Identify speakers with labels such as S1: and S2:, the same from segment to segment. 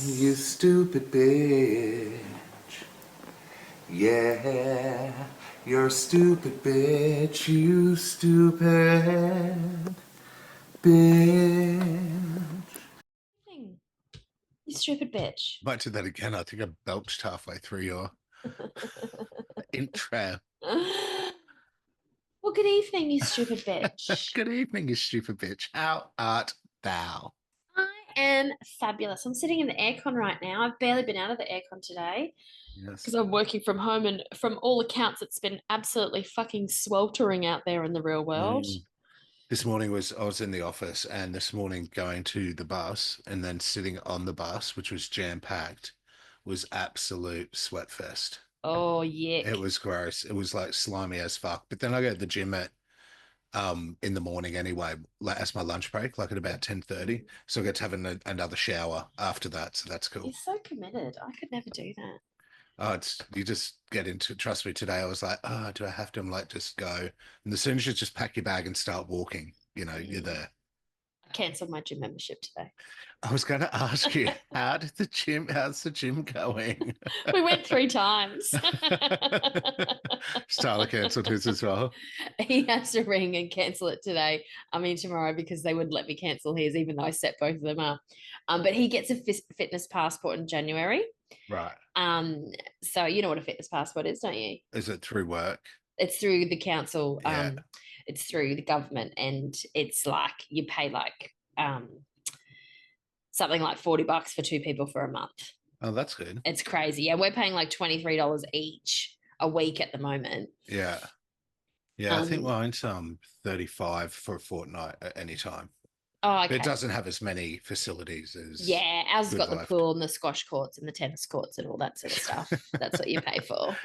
S1: You stupid bitch. Yeah, you're a stupid bitch. You stupid bitch.
S2: Thing. You stupid bitch.
S1: Might do that again. I think I belched halfway through your intro.
S2: Well, good evening, you stupid bitch.
S1: Good evening, you stupid bitch. How art thou?
S2: I am fabulous. I'm sitting in the aircon right now. I've barely been out of the aircon today
S1: Yes.
S2: because I'm working from home, and from all accounts, it's been absolutely fucking sweltering out there in the real world.
S1: This morning I was in the office, and this morning going to the bus and then sitting on the bus, which was jam packed, was absolute sweat fest.
S2: Oh,
S1: It
S2: yuck.
S1: was gross. It was like slimy as fuck. But then I go to the gym at in the morning anyway, like as my lunch break, like at about 10:30. So I get to have another shower after that. So that's
S2: You're
S1: cool.
S2: so committed. I could never do that.
S1: Oh, it's you just get into trust me today. I was like, oh, do I have to? I'm like, just go. And as soon as you just pack your bag and start walking, you're there.
S2: I cancelled my gym membership today.
S1: I was going to ask you, how's the gym going?
S2: We went 3 times.
S1: Starla cancelled his as well.
S2: He has to ring and cancel it today. I mean, tomorrow, because they wouldn't let me cancel his, even though I set both of them up. But he gets a fitness passport in January.
S1: Right.
S2: So you know what a fitness passport is, don't you?
S1: Is it through work?
S2: It's through the council.
S1: Yeah.
S2: It's through the government, and it's like you pay like something like $40 for 2 people for a month.
S1: Oh, that's good.
S2: It's crazy. Yeah, we're paying like $23 each a week at the moment.
S1: Yeah. Yeah, I think
S2: Um,
S1: mine's 35 for a fortnight at any time.
S2: oh,
S1: But it
S2: okay.
S1: doesn't have as many facilities as
S2: Yeah, ours has
S1: Good
S2: got the
S1: Life.
S2: pool and the squash courts and the tennis courts and all that sort of stuff. That's what you pay for.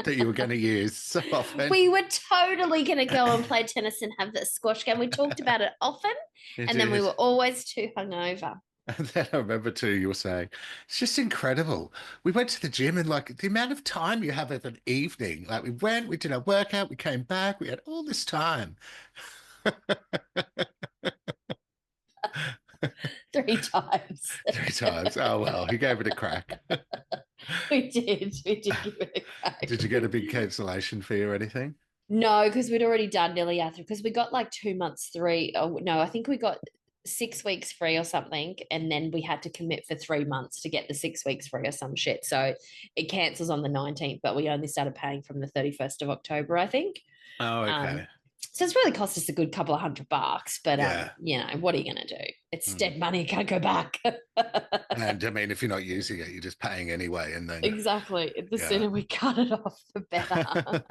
S1: That you were going to use so often.
S2: We were totally going to go and play tennis and have the squash game. We talked about it often,
S1: You
S2: and then we
S1: did.
S2: were always too hungover.
S1: And then I remember too, you were saying, it's just incredible. We went to the gym and like the amount of time you have of an evening. Like we went, we did our workout, we came back, we had all this time.
S2: 3 times.
S1: 3 times. Oh well, he gave it a crack.
S2: We did. We did give it a crack.
S1: Did you get a big cancellation fee or anything?
S2: No, because we'd already done nearly after, because we got like 2 months, three. Oh, no, I think we got 6 weeks free or something. And then we had to commit for 3 months to get the 6 weeks free or some shit. So it cancels on the 19th, but we only started paying from the 31st of October, I think.
S1: Oh,
S2: Um,
S1: okay.
S2: so it's really cost us a good couple of $100, but
S1: Yeah.
S2: what are you gonna do? It's
S1: Mm.
S2: dead money, can't go back.
S1: And I mean, if you're not using it, you're just paying anyway. And then,
S2: Exactly. The
S1: yeah.
S2: sooner we cut it off, the better.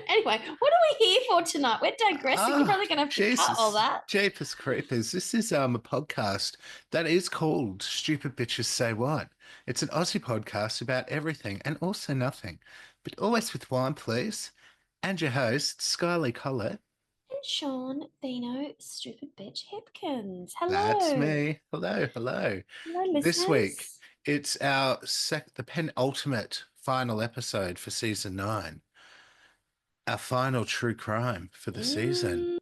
S2: Anyway, what are we here for tonight? We're digressing. You're
S1: Oh,
S2: probably gonna have to cut all
S1: Jesus.
S2: that.
S1: Jeepers creepers. This is a podcast that is called Stupid Bitches Say What. It's an Aussie podcast about everything and also nothing, but always with wine, please. And your host, Skye Collett.
S2: And Sean Thino, stupid bitch Hipkins.
S1: That's
S2: Hello.
S1: me. Hello, hello.
S2: Hello,
S1: This week,
S2: listeners.
S1: it's the penultimate final episode for season 9, our final true crime for the season.
S2: Mm,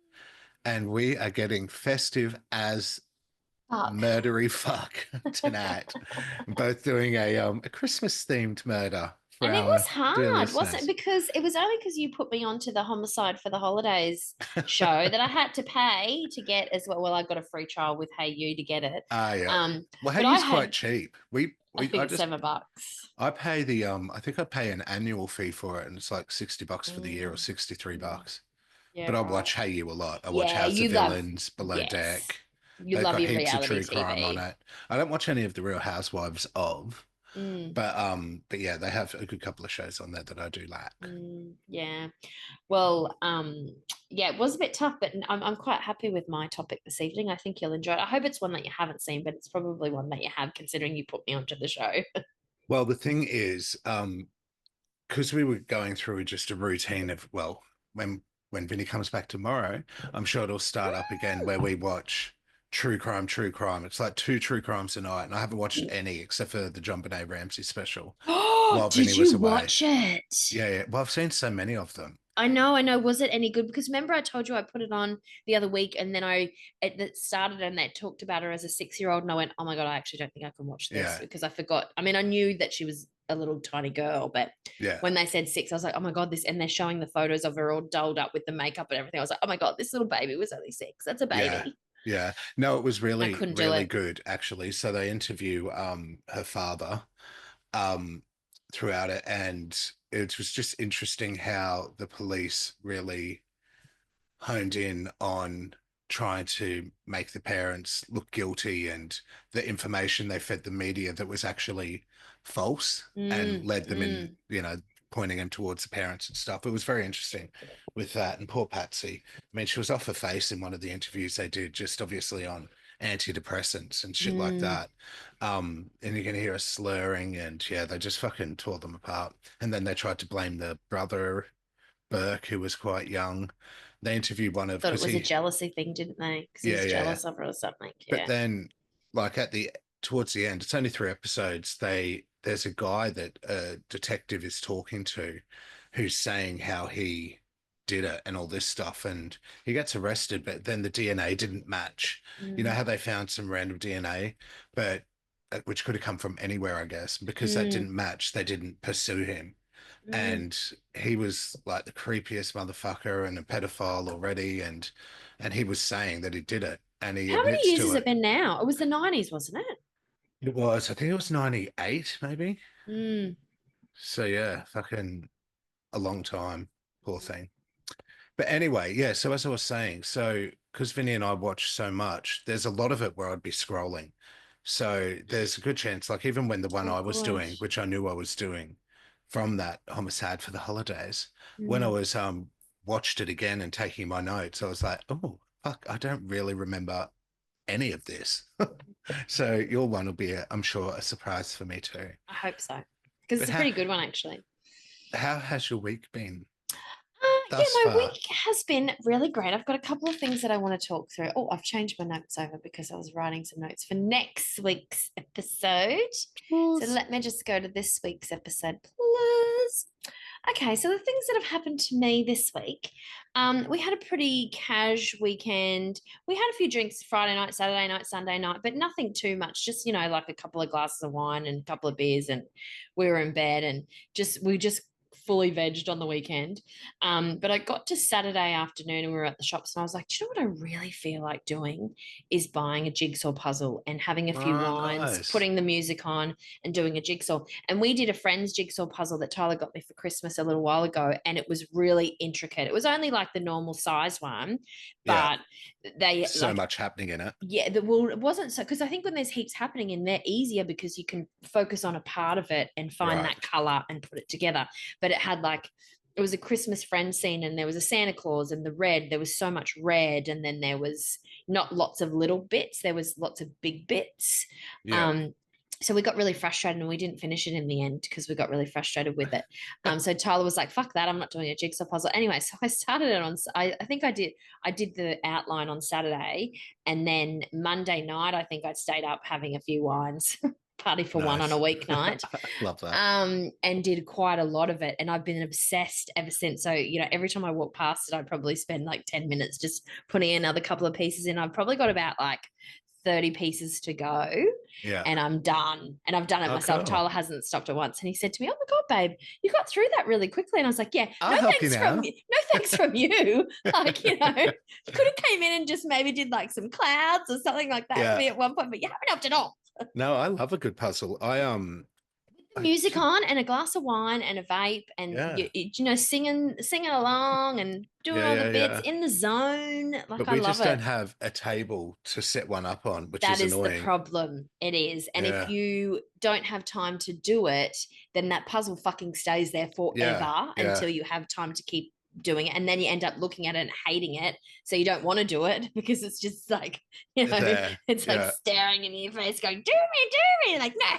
S1: And we are getting festive as
S2: fuck.
S1: murdery fuck tonight. Both doing a Christmas themed murder for
S2: And it
S1: our
S2: was
S1: dear
S2: hard, wasn't it?
S1: listeners.
S2: Because it was only because you put me onto the Homicide for the Holidays show that I had to pay to get as well. Well, I got a free trial with Hey You to get it.
S1: Yeah. Well,
S2: But
S1: Hey
S2: I
S1: U's quite
S2: had,
S1: cheap.
S2: I think
S1: I
S2: it's
S1: just
S2: $7.
S1: I pay the I think I pay an annual fee for it, and it's like $60 for the year or
S2: Mm,
S1: 63
S2: mm.
S1: bucks.
S2: Yeah,
S1: But I
S2: right.
S1: watch Hey You a lot. I watch
S2: Yeah,
S1: House of
S2: you love,
S1: Villains, Below
S2: yes,
S1: Deck.
S2: you
S1: They've
S2: love
S1: got
S2: your
S1: heaps of
S2: reality
S1: true crime on
S2: TV.
S1: it. I don't watch any of the Real Housewives of,
S2: Mm,
S1: but yeah, they have a good couple of shows on there that I do like.
S2: yeah. Well, yeah, it was a bit tough, but I'm quite happy with my topic this evening. I think you'll enjoy it. I hope it's one that you haven't seen, but it's probably one that you have, considering you put me onto the show.
S1: Well, the thing is, because we were going through just a routine of, well, when Vinny comes back tomorrow, I'm sure it'll start up again where we watch true crime, true crime. It's like 2 true crimes a night, and I haven't watched any except for the John Benet Ramsey special
S2: Oh,
S1: while Vinny
S2: did
S1: was
S2: you
S1: away.
S2: watch it?
S1: Yeah, yeah. Well, I've seen so many of them.
S2: I know, I know. Was it any good? Because remember, I told you I put it on the other week, and then it started, and they talked about her as a 6-year-old, and I went, "Oh my god, I actually don't think I can watch this,"
S1: Yeah,
S2: because I forgot. I mean, I knew that she was a little tiny girl, but
S1: yeah,
S2: when they said 6, I was like, "Oh my god, this!" And they're showing the photos of her all dolled up with the makeup and everything. I was like, "Oh my god, this little baby was only 6. That's a
S1: yeah,
S2: baby."
S1: yeah. No, it was
S2: I
S1: really,
S2: couldn't do
S1: really
S2: it.
S1: good actually. So they interview her father um throughout it, and it was just interesting how the police really honed in on trying to make the parents look guilty, and the information they fed the media that was actually false and
S2: Mm,
S1: led them in,
S2: mm.
S1: pointing them towards the parents and stuff. It was very interesting with that. And poor Patsy, I mean, she was off her face in one of the interviews they did, just obviously on antidepressants and shit like
S2: Mm.
S1: that. And you can hear her slurring, and yeah, they just fucking tore them apart. And then they tried to blame the brother Burke, who was quite young. They interviewed one of
S2: Thought it
S1: because
S2: was a
S1: he,
S2: jealousy thing, didn't they? Because he
S1: yeah,
S2: was
S1: yeah, yeah.
S2: jealous of her or something.
S1: But
S2: Yeah.
S1: then, like at the towards the end, it's only 3 episodes. There's a guy that a detective is talking to, who's saying how he did it and all this stuff, and he gets arrested. But then the DNA didn't match. You know
S2: Mm.
S1: how they found some random DNA, but which could have come from anywhere, I guess. Because that
S2: Mm.
S1: didn't match, they didn't pursue him,
S2: Mm.
S1: and he was like the creepiest motherfucker and a pedophile already, and he was saying that he did it, and he
S2: How many
S1: admits
S2: years
S1: to
S2: has it
S1: it.
S2: been now? It was the 90s, wasn't it?
S1: I think it was 98 maybe.
S2: Mm.
S1: So yeah, fucking a long time. Poor thing. But anyway, yeah, so as I was saying, so because Vinny and I watch so much, there's a lot of it where I'd be scrolling. So there's a good chance, like even when the one
S2: Oh
S1: I was doing,
S2: gosh.
S1: which I knew I was doing from that homicide for the holidays, when I
S2: Mm.
S1: was watched it again and taking my notes, I was like, oh fuck, I don't really remember any of this. So your one will be, I'm sure, a surprise for me too.
S2: I hope so. Because
S1: But
S2: it's a pretty good one, actually.
S1: how has your week been
S2: Yeah,
S1: thus
S2: my
S1: far?
S2: week has been really great. I've got a couple of things that I want to talk through. Oh, I've changed my notes over because I was writing some notes for next week's episode. So
S1: Pause.
S2: let me just go to this week's episode, please. Okay, so the things that have happened to me this week, we had a pretty cash weekend. We had a few drinks Friday night, Saturday night, Sunday night, but nothing too much. Just like a couple of glasses of wine and a couple of beers, and we were in bed and we just fully vegged on the weekend. But I got to Saturday afternoon and we were at the shops, and I was like, do you know what I really feel like doing is buying a jigsaw puzzle and having a few
S1: Oh,
S2: wines,
S1: nice.
S2: putting the music on, and doing a jigsaw. And we did a friend's jigsaw puzzle that Tyler got me for Christmas a little while ago, and it was really intricate. It was only like the normal size one,
S1: Yeah,
S2: but they
S1: so
S2: like,
S1: much happening in it.
S2: yeah, well, it wasn't so, because I think when there's heaps happening in, they're easier because you can focus on a part of it and find
S1: Right.
S2: that color and put it together. But it was a Christmas friend scene, and there was a Santa Claus, and the red, there was so much red, and then there was not lots of little bits, there was lots of big bits.
S1: Yeah.
S2: Um, so we got really frustrated and we didn't finish it in the end because we got really frustrated with it. So Tyler was like, fuck that, I'm not doing a jigsaw puzzle. Anyway, so I started it on, I think I did the outline on Saturday, and then Monday night, I think I stayed up having a few wines, party for one on a
S1: Nice.
S2: weeknight,
S1: Love that.
S2: and did quite a lot of it. And I've been obsessed ever since. So, every time I walk past it, I'd probably spend like 10 minutes just putting another couple of pieces in. I've probably got about like 30 pieces to go
S1: Yeah.
S2: and I'm done. And I've done it
S1: Oh,
S2: myself.
S1: cool.
S2: Tyler hasn't stopped it once. And he said to me, "Oh my God, babe, you got through that really quickly." And I was like, "Yeah,
S1: I'll help you now.
S2: no thanks from you." Like, you could have came in and just maybe did like some clouds or something like that for
S1: Yeah.
S2: me at one point, but you haven't helped at all.
S1: No, I love a good puzzle. I
S2: Music
S1: should,
S2: on and a glass of wine and a vape, and
S1: yeah.
S2: singing along and doing
S1: Yeah,
S2: all the
S1: yeah,
S2: bits
S1: yeah.
S2: in the zone. Like,
S1: But
S2: I
S1: we
S2: love
S1: just don't
S2: it.
S1: have a table to set one up on, which
S2: That
S1: is
S2: is the
S1: annoying.
S2: problem. It is. And if
S1: Yeah.
S2: you don't have time to do it, then that puzzle fucking stays there
S1: Yeah.
S2: forever
S1: Yeah.
S2: until you have time to keep doing it. And then you end up looking at it and hating it. So you don't want to do it because it's just like,
S1: There.
S2: it's like
S1: Yeah.
S2: staring in your face going, do me. Like, no.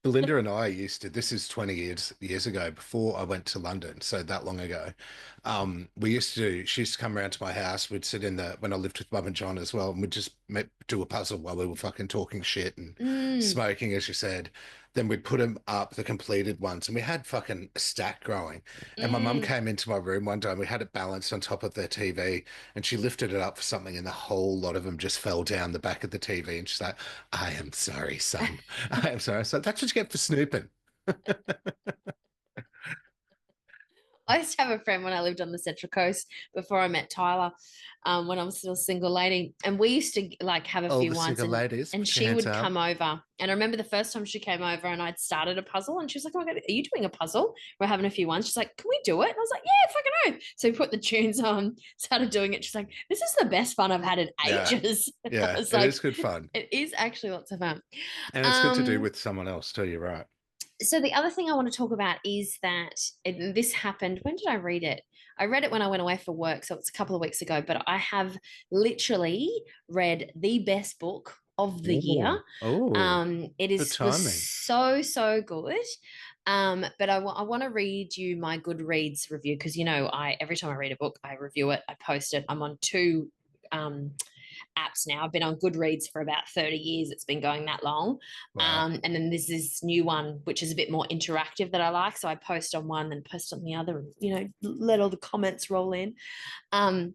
S1: Belinda and I used to, this is 20 years ago before I went to London, so that long ago. We used to she used to come around to my house. We'd sit in when I lived with Mum and John as well, and we'd just do a puzzle while we were fucking talking shit and
S2: Mm,
S1: smoking, as you said. then we'd put them up, the completed ones, and we had fucking a stack growing. And my mum
S2: Mm.
S1: came into my room one day and we had it balanced on top of the TV, and she lifted it up for something, and the whole lot of them just fell down the back of the TV. And she's like, I am sorry, son. I am sorry. So that's what you get for snooping.
S2: I used to have a friend when I lived on the Central Coast before I met Tyler, when I was still a single lady, and we used to like have a
S1: All
S2: few
S1: the
S2: once,
S1: single ladies,
S2: and
S1: put your
S2: she
S1: hands
S2: would
S1: up.
S2: come over, and I remember the first time she came over, and I'd started a puzzle, and she was like, "Oh my god, are you doing a puzzle? We're having a few ones." She's like, "Can we do it?" And I was like, "Yeah, fucking oath." So we put the tunes on, started doing it. She's like, "This is the best fun I've had in
S1: Yeah.
S2: ages." I
S1: Yeah.
S2: was
S1: It
S2: like,
S1: is good fun.
S2: "It is actually lots of fun."
S1: And it's good to do
S2: Um,
S1: with someone else too. You're right.
S2: so the other thing I want to talk about is that this happened. When did I read it? I read it when I went away for work, so it's a couple of weeks ago. But I have literally read the best book of the year.
S1: Oh, oh,
S2: It
S1: good
S2: was
S1: timing.
S2: so good. But I want to read you my Goodreads review because I every time I read a book, I review it, I post it. I'm on two um, apps now. I've been on Goodreads for about 30 years. It's been going that long.
S1: Wow.
S2: And then there's this new one, which is a bit more interactive that I like. So I post on one and post on the other and, let all the comments roll in. Um,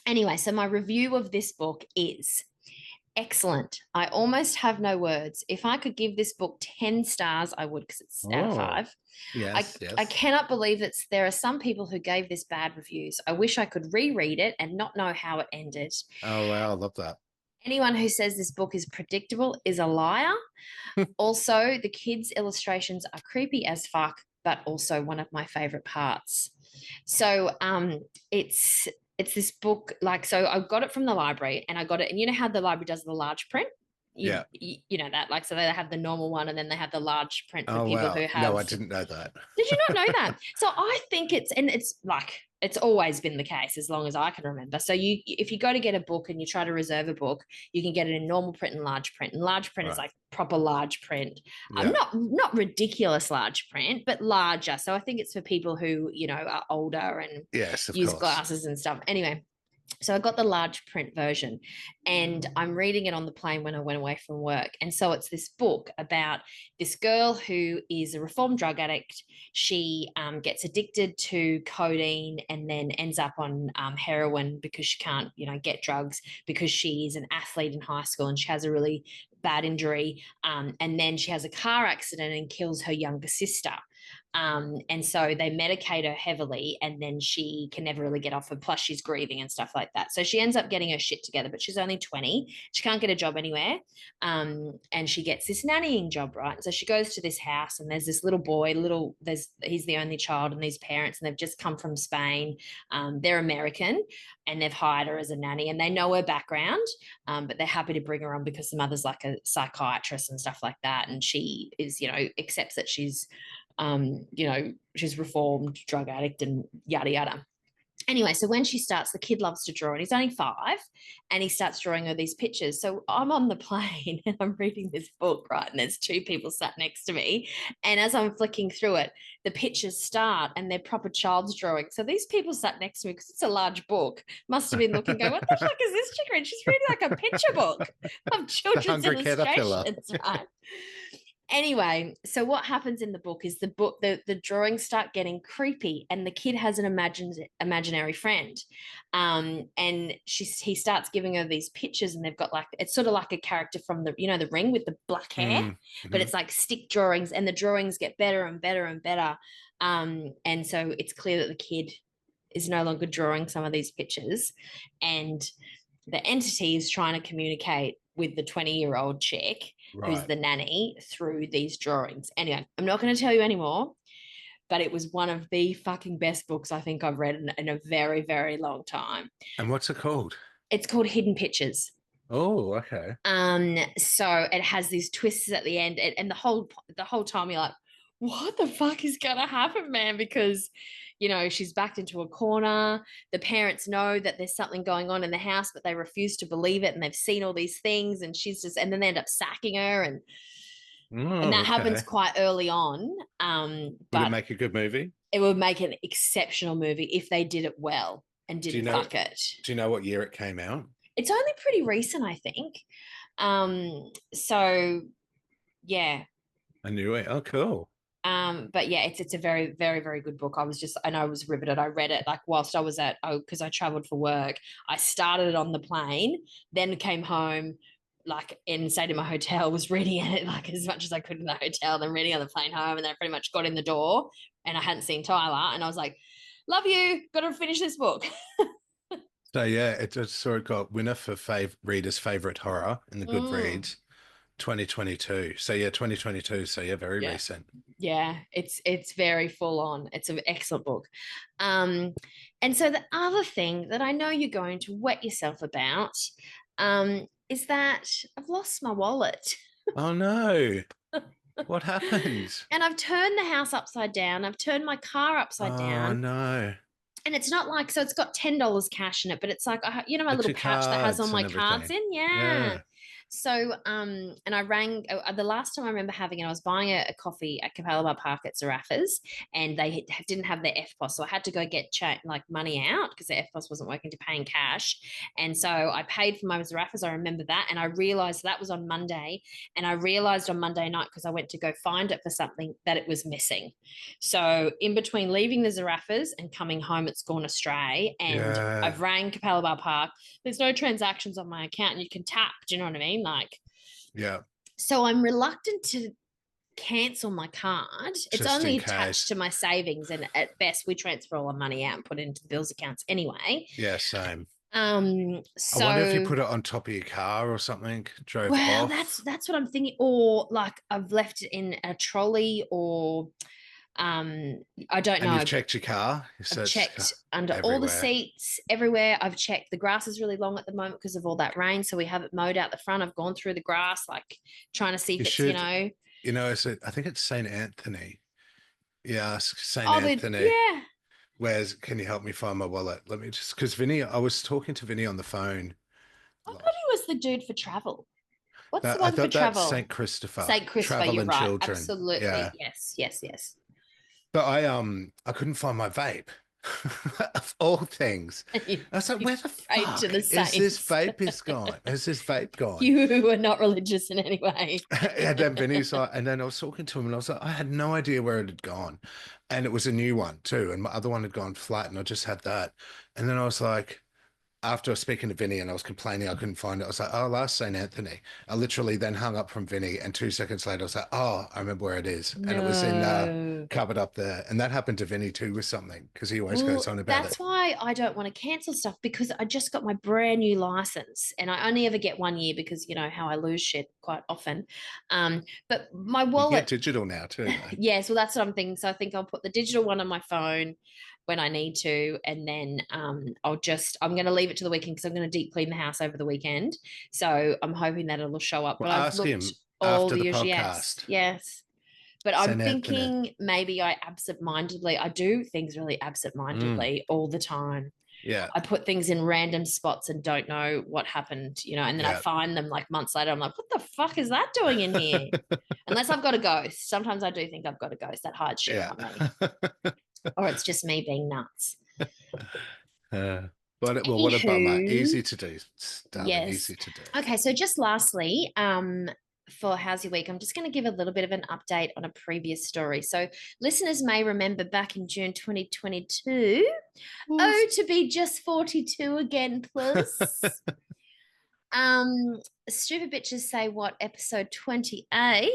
S2: anyway, so my review of this book is excellent. I almost have no words. If I could give this book 10 stars, I would because it's out of
S1: Oh,
S2: 5. I,
S1: yes,
S2: I
S1: yes.
S2: cannot believe that there are some people who gave this bad reviews. I wish I could reread it and not know how it ended.
S1: Oh, wow. I love that.
S2: Anyone who says this book is predictable is a liar. Also, the kids' illustrations are creepy as fuck, but also one of my favorite parts. So, it's this book, like, so I got it from the library, and I got it, and you know how the library does the large print. You,
S1: Yeah.
S2: you know that, like, so they have the normal one, and then they have the large print for
S1: Oh,
S2: people
S1: wow.
S2: who
S1: No,
S2: have.
S1: I didn't know that.
S2: Did you not know that? So I think it's like it's always been the case as long as I can remember. So if you go to get a book and you try to reserve a book, you can get it in normal print and large print. And large print is
S1: Right.
S2: like proper large print.
S1: Yeah.
S2: Not ridiculous large print, but larger. So I think it's for people who, are older and
S1: Yes, of
S2: use
S1: course.
S2: glasses and stuff. Anyway, so I got the large print version and I'm reading it on the plane when I went away from work. And so it's this book about this girl who is a reformed drug addict. She gets addicted to codeine and then ends up on heroin because she can't, get drugs because she's an athlete in high school and she has a really bad injury. And then she has a car accident and kills her younger sister. And so they medicate her heavily, and then she can never really get off it. Plus, she's grieving and stuff like that. So she ends up getting her shit together, but she's only 20. She can't get a job anywhere. And she gets this nannying job, right? And so she goes to this house, and there's this little boy, he's the only child, and these parents, and they've just come from Spain. They're American, and they've hired her as a nanny, and they know her background, but they're happy to bring her on because the mother's like a psychiatrist and stuff like that. And she is, accepts that she's reformed, drug addict, and yada yada. Anyway, so when she starts, the kid loves to draw, and he's only 5, and he starts drawing her these pictures. So I'm on the plane and I'm reading this book, right? And there's 2 people sat next to me. And as I'm flicking through it, the pictures start and they're proper child's drawing. So these people sat next to me because it's a large book, must have been looking, going, what the fuck is this chick reading? She's reading like a picture book of
S1: The
S2: children's
S1: Hungry Caterpillar.
S2: illustrations, right? Anyway, so what happens in the book is the drawings start getting creepy, and the kid has an imaginary friend, and he starts giving her these pictures, and they've got like it's sort of like a character from the Ring with the black hair, but
S1: Mm-hmm.
S2: it's like stick drawings, and the drawings get better and better and better, and so it's clear that the kid is no longer drawing some of these pictures, and the entity is trying to communicate with the 20-year-old chick who's
S1: Right.
S2: the nanny through these drawings. Anyway, I'm not going to tell you anymore, but it was one of the fucking best books I think I've read in a very, very long time.
S1: And what's it called?
S2: It's called Hidden Pictures.
S1: Oh, okay.
S2: So it has these twists at the end, and the whole time you're like, what the fuck is gonna happen, man? Because she's backed into a corner. The parents know that there's something going on in the house, but they refuse to believe it, and they've seen all these things, and and then they end up sacking her, and
S1: Oh,
S2: that happens
S1: okay.
S2: quite early on.
S1: Would it
S2: But
S1: make a good movie?
S2: it would make an exceptional movie if they did it well and
S1: Do you
S2: didn't
S1: know,
S2: fuck it.
S1: do you know what year it came out?
S2: It's only pretty recent, I think. So yeah,
S1: I knew it. Oh, cool.
S2: But yeah, it's a very, very, very good book. I was riveted. I read it like whilst I was because I traveled for work. I started it on the plane, then came home, like and stayed in my hotel, was reading it like as much as I could in the hotel, then reading on the plane home, and then I pretty much got in the door and I hadn't seen Tyler, and I was like, "Love you, got to finish this book."
S1: So yeah, it just sort of got winner for readers' favorite horror in the
S2: Mm,
S1: Goodreads 2022. So yeah, 2022. So yeah, very
S2: yeah.
S1: recent.
S2: Yeah, it's very full on. It's an excellent book. Um, and so the other thing that I know you're going to wet yourself about, is that I've lost my wallet.
S1: Oh no, what happened?
S2: And I've turned the house upside down. I've turned my car upside
S1: Oh
S2: down.
S1: no,
S2: And it's not like, so it's got $10 cash in it, but it's like, my
S1: like
S2: little
S1: your
S2: pouch that has all
S1: cards
S2: my
S1: and
S2: cards
S1: everything.
S2: in. Yeah.
S1: Yeah,
S2: So, and I rang the last time I remember having it, I was buying a coffee at Capalaba Park at Zarafas, and they didn't have their FPOS. So I had to go get like money out because the FPOS wasn't working to pay in cash. And so I paid for my Zarafas. I remember that. And I realized that was on Monday. And I realized on Monday night, because I went to go find it for something, that it was missing. So in between leaving the Zarafas and coming home, it's gone astray. And
S1: yeah,
S2: I've rang Capalaba Park. There's no transactions on my account, and you can tap. Do you know what I mean? Like,
S1: yeah.
S2: so I'm reluctant to cancel my card. It's
S1: Just in
S2: only attached
S1: case.
S2: to my savings, and at best, we transfer all our money out and put it into the bills accounts anyway.
S1: Yeah, same. I wonder if you
S2: So
S1: put it on top of your car or something, drove
S2: well,
S1: off,
S2: that's what I'm thinking. Or like I've left it in a trolley, or I don't
S1: and you've
S2: know.
S1: checked your car. So
S2: I've
S1: it's
S2: checked under all the
S1: everywhere.
S2: seats, everywhere. I've checked. The grass is really long at the moment because of all that rain. So we have it mowed out the front. I've gone through the grass, like trying to see
S1: You
S2: if it's,
S1: should, I think it's St. Anthony. You ask St.
S2: oh, the,
S1: Anthony,
S2: yeah.
S1: can you help me find my wallet? Let me just, because Vinny, I was talking to Vinny on the phone.
S2: I thought he was the dude for travel. What's the
S1: I
S2: one for
S1: thought that's
S2: travel?
S1: St. Christopher,
S2: St. Christopher,
S1: travel
S2: you're
S1: and
S2: right.
S1: children.
S2: Absolutely.
S1: Yeah.
S2: Yes, yes, yes.
S1: But I couldn't find my vape of all things.
S2: You,
S1: I was like,
S2: you
S1: where the
S2: prayed to
S1: fuck
S2: the
S1: is this
S2: saints.
S1: vape is gone? Is this vape gone?
S2: You are not religious in any way.
S1: And then Vinny's like, and then I was talking to him and I was like, I had no idea where it had gone. And it was a new one too. And my other one had gone flat and I just had that. And then I was like, after I was speaking to Vinny and I was complaining I couldn't find it, I was like, oh, last St. Anthony. I literally then hung up from Vinny and 2 seconds later I was like, oh, I remember where it is. And it was in
S2: No.
S1: covered up there. And that happened to Vinny too with something because he always goes
S2: Well,
S1: on about
S2: that's
S1: it.
S2: why I don't want to cancel stuff, because I just got my brand new license and I only ever get 1 year because you know how I lose shit quite often. But my
S1: You can get
S2: wallet,
S1: digital now too, though.
S2: yes, well, that's what I'm thinking. So I think I'll put the digital one on my phone when I need to, and then I'm going to leave it to the weekend because I'm going to deep clean the house over the weekend. So I'm hoping that it'll show up.
S1: Well,
S2: But I've
S1: ask
S2: looked
S1: him
S2: all
S1: after
S2: the
S1: the
S2: usual, yes,
S1: podcast,
S2: yes. But I'm
S1: St. Anthony.
S2: thinking maybe I do things really
S1: Mm,
S2: absent-mindedly all the time.
S1: yeah,
S2: I put things in random spots and don't know what happened, and then I
S1: yeah.
S2: find them like months later. I'm like, what the fuck is that doing in here? Unless I've got a ghost. Sometimes I do think I've got a ghost that hides shit
S1: Yeah.
S2: from me, or it's just me being nuts.
S1: Uh, well, what about my
S2: Anywho,
S1: easy to do, darling?
S2: yes.
S1: Easy to do.
S2: Okay, so just lastly, for How's Your Week, I'm just going to give a little bit of an update on a previous story. So, listeners may remember back in June 2022,
S1: Oof.
S2: oh, to be just 42 again, plus. Um, Stupid Bitches Say What, episode 28.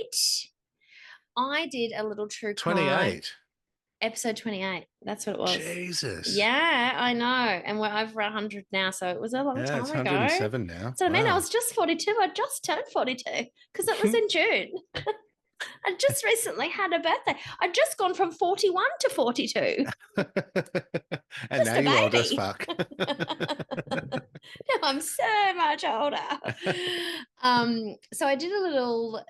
S2: I did a little true crime,
S1: 28.
S2: episode 28. That's what it was.
S1: Jesus.
S2: Yeah, I know. And we're over 100 now. So it was a long
S1: Yeah,
S2: time
S1: it's
S2: ago.
S1: 107 now.
S2: So I mean, I
S1: Wow.
S2: was just 42. I just turned 42 because it was in June. I just recently had a birthday. I'd just gone from 41 to 42.
S1: And
S2: Just
S1: now
S2: a
S1: you old as
S2: baby.
S1: fuck.
S2: Now I'm so much older. So I did a little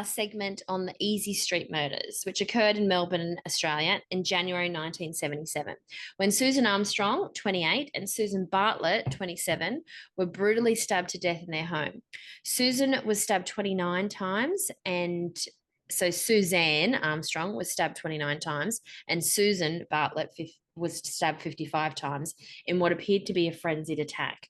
S2: segment on the Easy Street murders, which occurred in Melbourne, Australia, in January 1977, when Susan Armstrong, 28, and Susan Bartlett, 27, were brutally stabbed to death in their home. Susan was stabbed 29 times, and so Suzanne Armstrong was stabbed 29 times, and Susan Bartlett was stabbed 55 times in what appeared to be a frenzied attack.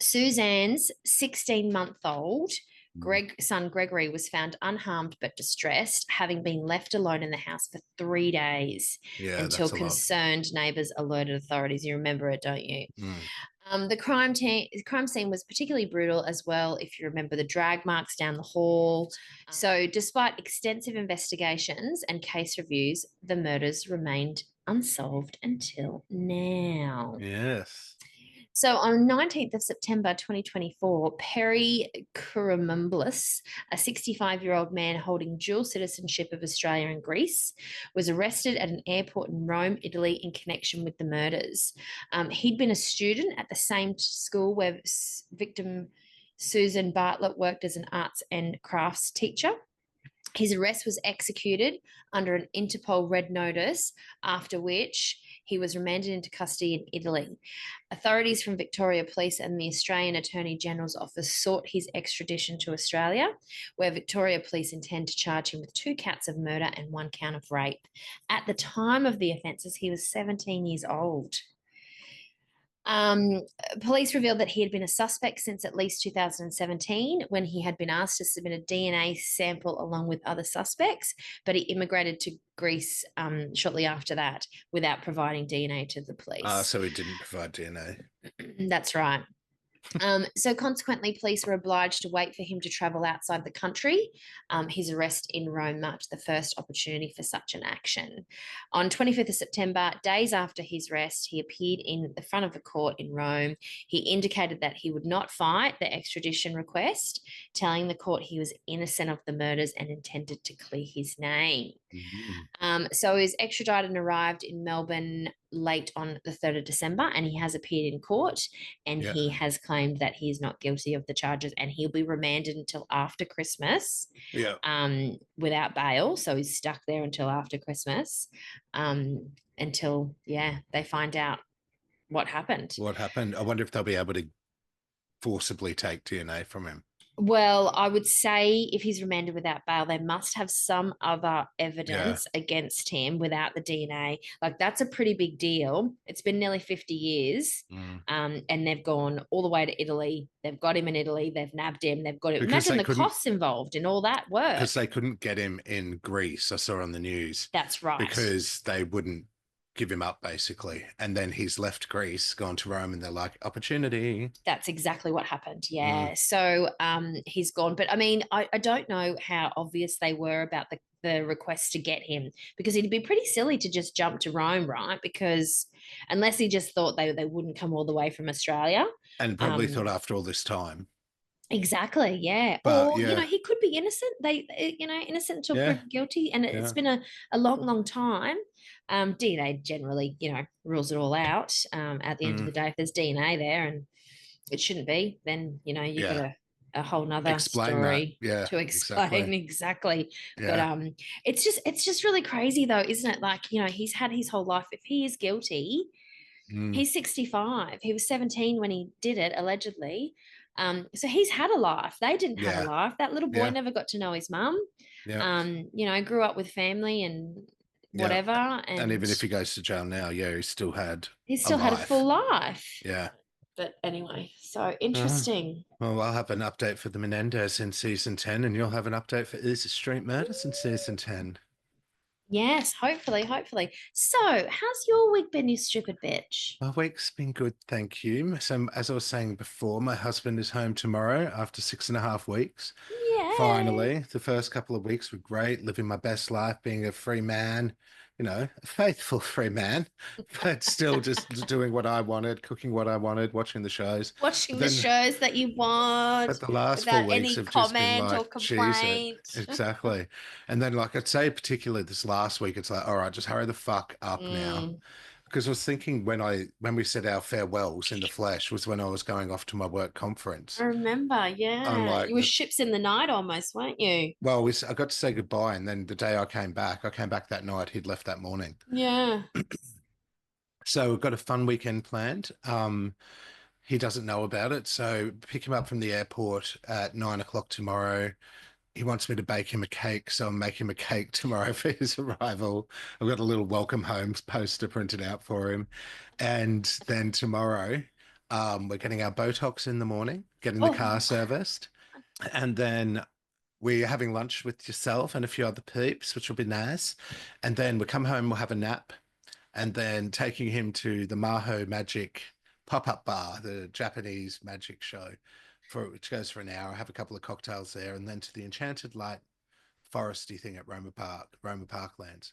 S2: Suzanne's 16-month-old
S1: Mm.
S2: Son Gregory was found unharmed but distressed, having been left alone in the house for 3 days
S1: Yeah,
S2: until
S1: that's a lot.
S2: concerned neighbours alerted authorities. You remember it, don't you?
S1: Mm.
S2: The crime scene was particularly brutal as well, if you remember the drag marks down the hall. So, despite extensive investigations and case reviews, the murders remained unsolved until now.
S1: Yes.
S2: So on 19th of September 2024, Perry Kouramoulis, a 65-year-old man holding dual citizenship of Australia and Greece, was arrested at an airport in Rome, Italy, in connection with the murders. He'd been a student at the same school where victim Susan Bartlett worked as an arts and crafts teacher. His arrest was executed under an Interpol red notice, after which he was remanded into custody in Italy. Authorities from Victoria Police and the Australian Attorney General's Office sought his extradition to Australia, where Victoria Police intend to charge him with 2 counts of murder and 1 count of rape. At the time of the offences, he was 17 years old. Um, Police revealed that he had been a suspect since at least 2017, when he had been asked to submit a DNA sample along with other suspects, but he immigrated to Greece shortly after that without providing DNA to the police.
S1: So he didn't provide DNA.
S2: That's right. So consequently, police were obliged to wait for him to travel outside the country. His arrest in Rome marked the first opportunity for such an action. On 25th of September, days after his arrest, he appeared in the front of the court in Rome. He indicated that he would not fight the extradition request, telling the court he was innocent of the murders and intended to clear his name. So he was extradited and arrived in Melbourne late on the 3rd of December, and he has appeared in court, and he has claimed that he is not guilty of the charges, and he'll be remanded until after Christmas without bail. So he's stuck there until after Christmas, until, they find out what happened.
S1: What happened? I wonder if they'll be able to forcibly take DNA from him.
S2: Well, I would say if he's remanded without bail, they must have some other evidence against him without the DNA. Like, that's a pretty big deal. It's been nearly 50 years, and they've gone all the way to Italy. They've got him in Italy. They've nabbed him. They've got him. Imagine the costs involved in all that work.
S1: Because they couldn't get him in Greece, I saw on the news.
S2: That's right.
S1: Because they wouldn't give him up, basically. And then he's left Greece, gone to Rome, and they're like, opportunity.
S2: That's exactly what happened. Yeah. So he's gone. But I mean, I don't know how obvious they were about the request to get him, because it'd be pretty silly to just jump to Rome, right? Because unless he just thought they wouldn't come all the way from Australia.
S1: And probably thought after all this time.
S2: Exactly, yeah.
S1: But,
S2: or, he could be innocent. Innocent until proven guilty. And it's been a long, long time. DNA generally, rules it all out. At the end of the day, if there's DNA there and it shouldn't be, then, you've got a whole nother story to explain exactly. But it's just really crazy though, isn't it? Like, he's had his whole life. If he is guilty, he's 65. He was 17 when he did it, allegedly. So he's had a life. They didn't have a life. That little boy never got to know his mum. Grew up with family and whatever.
S1: And even if he goes to jail now, he still had
S2: a full life.
S1: Yeah.
S2: But anyway, so interesting.
S1: Well, I'll have an update for the Menendez in season 10, and you'll have an update for Is Street Murders in season 10.
S2: Yes, hopefully. So, how's your week been, you stupid bitch?
S1: My week's been good, thank you. So, as I was saying before, my husband is home tomorrow after 6.5 weeks.
S2: Yeah.
S1: Finally, the first couple of weeks were great, living my best life, being a free man, a faithful free man, but still just doing what I wanted, cooking what I wanted, watching the shows.
S2: Watching the shows that you want.
S1: But the last 4 weeks have just been like,
S2: or complaint.
S1: Exactly. And then, like, I'd say particularly this last week, it's like, all right, just hurry the fuck up now. Because I was thinking when we said our farewells in the flesh was when I was going off to my work conference.
S2: I remember, yeah. You were ships in the night almost, weren't you?
S1: Well, I got to say goodbye, and then the day I came back that night. He'd left that morning.
S2: Yeah.
S1: So we've got a fun weekend planned. He doesn't know about it, so pick him up from the airport at 9 o'clock tomorrow. He wants me to bake him a cake, so I'm making him a cake tomorrow for his arrival. I've got a little welcome home poster printed out for him. And then tomorrow, we're getting our Botox in the morning, getting the car serviced. And then we're having lunch with yourself and a few other peeps, which will be nice. And then we come home, we'll have a nap, and then taking him to the Maho Magic pop-up bar, the Japanese magic show, which goes for an hour. Have a couple of cocktails there, and then to the Enchanted Light foresty thing at Roma Park, Roma Parklands.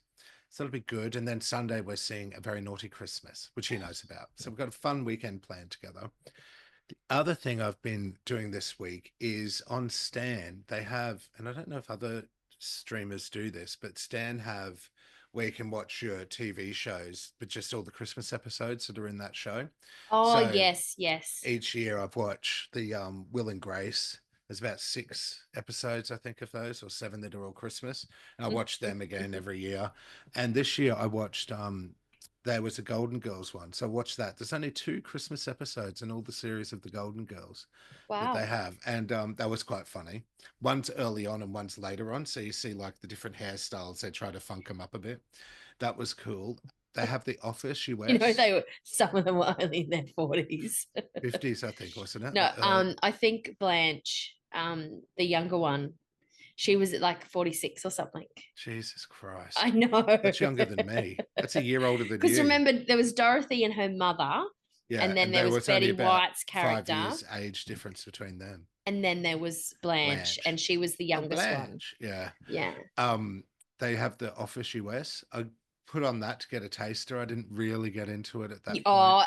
S1: So it'll be good. And then Sunday we're seeing A Very Naughty Christmas, which he knows about. So we've got a fun weekend planned together. The other thing I've been doing this week is on Stan. They have, and I don't know if other streamers do this, but Stan have where you can watch your TV shows, but just all the Christmas episodes that are in that show.
S2: Oh,
S1: So
S2: yes, yes.
S1: each year I've watched the Will and Grace. There's about 6 episodes, I think, of those, or 7 that are all Christmas. And I watch them again every year. And this year I watched there was a Golden Girls one. So I watched that. There's only 2 Christmas episodes in all the series of the Golden Girls that they
S2: Wow.
S1: have. And that was quite funny. One's early on and one's later on. So you see like the different hairstyles. They try to funk them up a bit. That was cool. They have The Office
S2: You know,
S1: US,
S2: some of them were only in their 40s.
S1: 50s, I think, wasn't it?
S2: No,
S1: Early.
S2: I think Blanche, the younger one, she was at like 46 or something.
S1: Jesus Christ.
S2: I know.
S1: That's younger than me. That's a year older than
S2: Because
S1: you.
S2: remember, there was Dorothy and her mother,
S1: Yeah,
S2: and then
S1: and
S2: there
S1: there
S2: was
S1: was only
S2: Betty
S1: about
S2: White's
S1: 5 years
S2: character,
S1: age difference between them.
S2: and then there was Blanche, and
S1: Blanche.
S2: she was the
S1: Oh,
S2: youngest one.
S1: Blanche. Yeah.
S2: Yeah.
S1: Um, they have The Office US. I put on that to get a taster. I didn't really get into it at that point.
S2: Oh,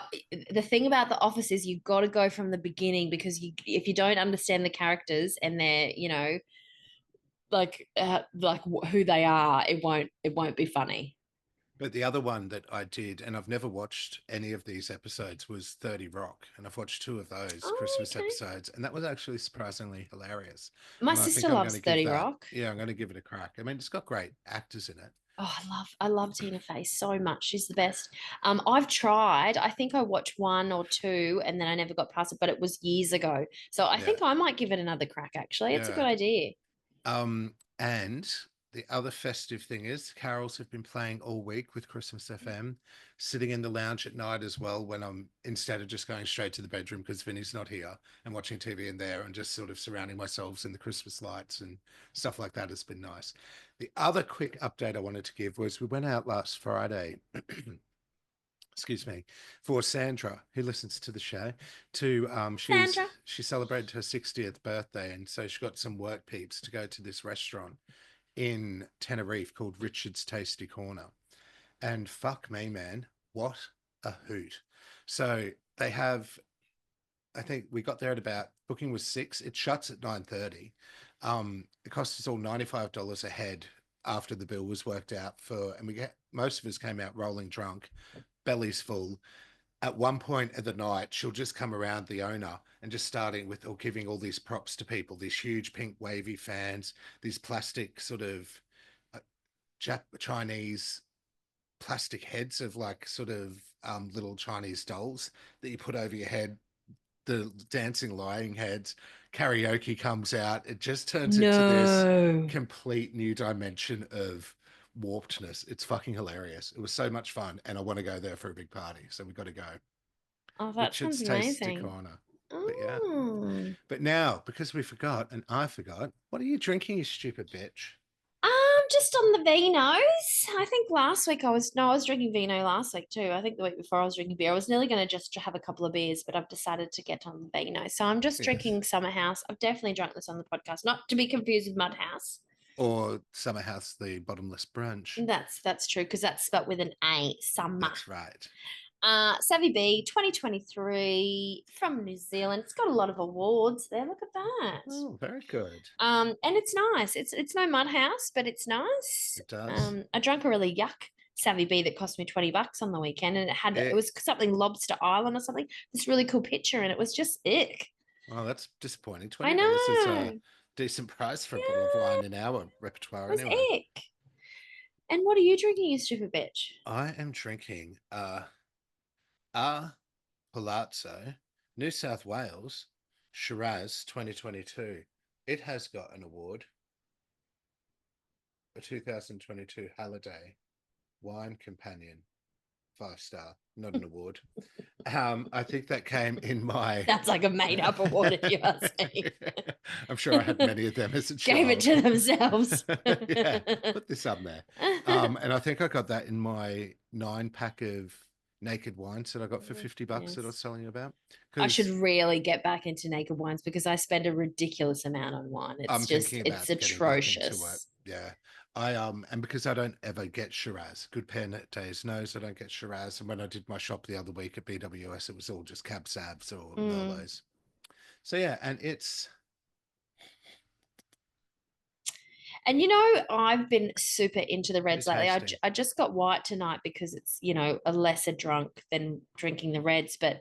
S2: the thing about The Office is you've got to go from the beginning because if you don't understand the characters and they're, like who they are, it won't be funny.
S1: But the other one that I did, and I've never watched any of these episodes, was 30 Rock. And I've watched 2 of those
S2: Oh,
S1: Christmas
S2: okay.
S1: episode, and that was actually surprisingly hilarious.
S2: My
S1: And I
S2: sister
S1: think I'm going
S2: loves
S1: to give
S2: 30
S1: that,
S2: Rock.
S1: yeah, I'm going to give it a crack. I mean, it's got great actors in it.
S2: Oh, I love Tina Fey so much. She's the best. I've tried. I think I watched 1 or 2 and then I never got past it, but it was years ago. So I
S1: Yeah.
S2: think I might give it another crack, actually. It's a good
S1: Yeah.
S2: idea.
S1: And the other festive thing is carols have been playing all week with Christmas FM, sitting in the lounge at night as well when I'm instead of just going straight to the bedroom because Vinny's not here and watching TV in there and just sort of surrounding myself in the Christmas lights and stuff like that has been nice. The other quick update I wanted to give was we went out last Friday. Excuse me, for Sandra, who listens to the show, to
S2: Sandra.
S1: she celebrated her 60th birthday, and so she got some work peeps to go to this restaurant in Tenerife called Richard's Tasty Corner. And fuck me, man, what a hoot. So they have, I think we got there at about, booking was 6. It shuts at 9:30. It cost us all $95 a head after the bill was worked out for, and most of us came out rolling drunk, bellies full. At one point of the night, she'll just come around the owner and just starting with or giving all these props to people, these huge pink wavy fans, these plastic sort of uh, Chinese plastic heads of like sort of little Chinese dolls that you put over your head, the dancing lying heads. Karaoke comes out. It just turns into this
S2: No.
S1: complete new dimension of warpedness. It's fucking hilarious. It was so much fun, and I want to go there for a big party. So we got to go.
S2: Oh, that sounds
S1: Richard's Tasty
S2: amazing.
S1: Corner. But yeah.
S2: Oh.
S1: But now, because we forgot and I forgot, what are you drinking, you stupid bitch?
S2: Just on the vinos. I think last week I was drinking vino last week too. I think the week before I was drinking beer. I was nearly going to just have a couple of beers, but I've decided to get on the vino. So I'm just
S1: Yes.
S2: drinking Summer House. I've definitely drunk this on the podcast, not to be confused with Mud House.
S1: Or Summer House, the bottomless brunch.
S2: That's true because that's spelled with an A. Summer.
S1: That's right.
S2: Savvy B 2023 from New Zealand. It's got a lot of awards there. Look at that.
S1: Oh, very good.
S2: And it's nice. It's no mud house, but it's nice.
S1: It does.
S2: I drank a really yuck Savvy B that cost me $20 on the weekend, and it
S1: It,
S2: was something Lobster Island or something. This really cool picture, and it was just ick.
S1: well, that's disappointing.
S2: I
S1: $20 is a
S2: know.
S1: decent price for a bottle of
S2: Yeah,
S1: wine in our repertoire
S2: it was
S1: anyway.
S2: ick. And what are you drinking, you stupid bitch?
S1: I am drinking a Palazzo, New South Wales, Shiraz 2022. It has got an award, a 2022 Halliday Wine Companion. 5-star, not an award. I think that came in my.
S2: That's like a made-up award, if you ask me.
S1: I'm sure I had many of them as a
S2: Gave it
S1: child.
S2: to themselves.
S1: Yeah, put this on there. And I think I got that in my 9-pack of naked wines that I got for $50
S2: Yes.
S1: that I was telling you about.
S2: I should really get back into naked wines because I spend a ridiculous amount on wine.
S1: I'm thinking about
S2: It's
S1: getting back into it.
S2: atrocious.
S1: Yeah. And because I don't ever get Shiraz, good pair days knows I don't get Shiraz. And when I did my shop the other week at BWS, it was all just Cab Savs or Merlots. So yeah, and it's.
S2: And you know, I've been super into the reds lately.
S1: tasty.
S2: I just got white tonight because it's, you know, a lesser drunk than drinking the reds. But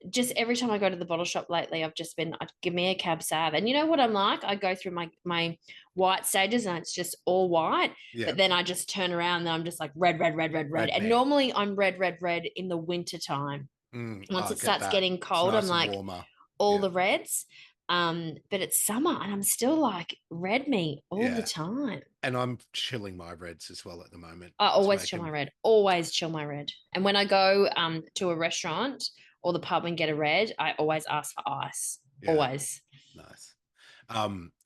S2: just every time I go to the bottle shop lately, I've just been, give me a Cab Sav. And you know what I'm like? I go through my white stages and it's just all white.
S1: Yeah.
S2: But then I just turn around and I'm just like red. And normally I'm red in the winter time. Once it starts getting cold,
S1: nice
S2: I'm like
S1: warmer.
S2: all the reds. But it's summer and I'm still like red meat all the time.
S1: And I'm chilling my reds as well at the moment.
S2: I always chill my red. Always chill my red. And when I go to a restaurant or the pub and get a red, I always ask for ice. Yeah. Always.
S1: Nice.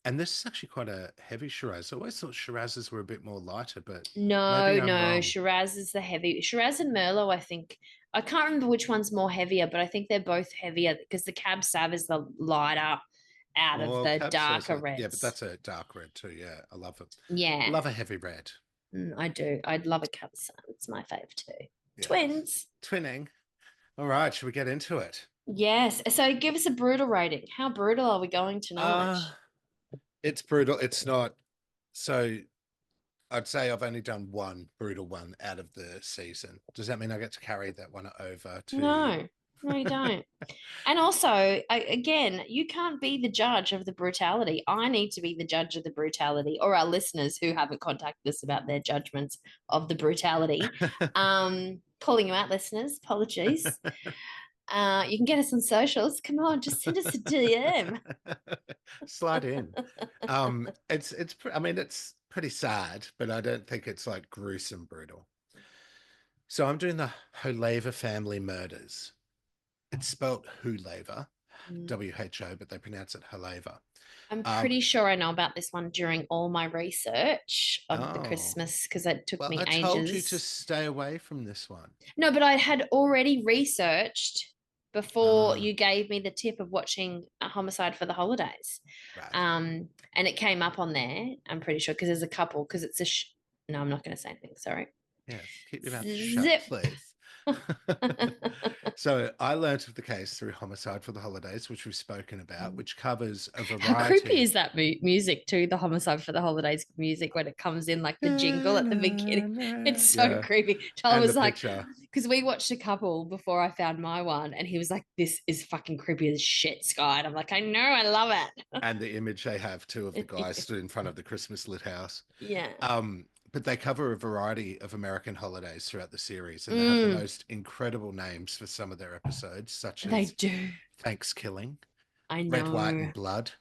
S1: And this is actually quite a heavy Shiraz. I always thought Shirazes were a bit more lighter, but
S2: no. Shiraz is the heavy. Shiraz and Merlot, I think. I can't remember which one's more heavier, but I think they're both heavier because the Cab Sav is the lighter out of the darker reds.
S1: Yeah, but that's a dark red too. Yeah, I love it.
S2: Yeah.
S1: I love a heavy red.
S2: I do. I'd love a Cab Sav. It's my fave too. Yeah. Twins.
S1: Twinning. All right, should we get into it?
S2: Yes. So give us a brutal rating. How brutal are we going tonight?
S1: It's brutal. It's not. So I'd say I've only done one brutal one out of the season. Does that mean I get to carry that one over to...
S2: No, you don't. And also, again, you can't be the judge of the brutality. I need to be the judge of the brutality, or our listeners who haven't contacted us about their judgments of the brutality. Calling you out, listeners. Apologies. You can get us on socials. Come on, just send us a DM.
S1: Slide in. It's pretty sad, but I don't think it's like gruesome brutal. So I'm doing the Wholaver family murders. It's spelled Wholaver, WHO, but they pronounce it Wholaver.
S2: I'm pretty sure I know about this one during all my research of the Christmas because it took me ages.
S1: I told you to stay away from this one.
S2: No, but I had already researched before you gave me the tip of watching A Homicide for the Holidays. Right. And it came up on there, I'm pretty sure, because there's a couple, because it's a... No, I'm not going to say anything, sorry.
S1: Yes, keep your mouth shut, please. So I learnt of the case through Homicide for the Holidays, which we've spoken about, which covers a variety.
S2: How creepy is that music too, the Homicide for the Holidays music, when it comes in like the jingle at the beginning? It's so creepy. Tyler was like, because we watched a couple before I found my one, and he was like, this is fucking creepy as shit, Skye. And I'm like, I know, I love it.
S1: And the image they have too of the guy stood in front of the Christmas lit house.
S2: Yeah.
S1: But they cover a variety of American holidays throughout the series, and they have the most incredible names for some of their episodes, such as Thanksgiving, Red, White, and Blood.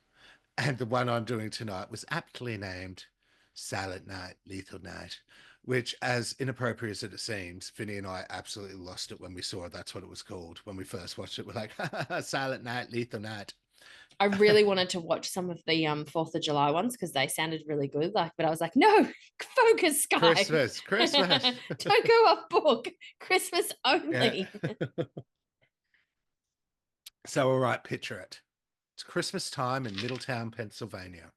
S1: And the one I'm doing tonight was aptly named Silent Night, Lethal Night, which, as inappropriate as it seems, Vinny and I absolutely lost it when we saw that's what it was called. When we first watched it, we're like, Silent Night, Lethal Night.
S2: I really wanted to watch some of the 4th of July ones because they sounded really good. But I was like, no, focus, Skye.
S1: Christmas.
S2: Don't go off book. Christmas only.
S1: Yeah. So, all right, picture it. It's Christmas time in Middletown, Pennsylvania.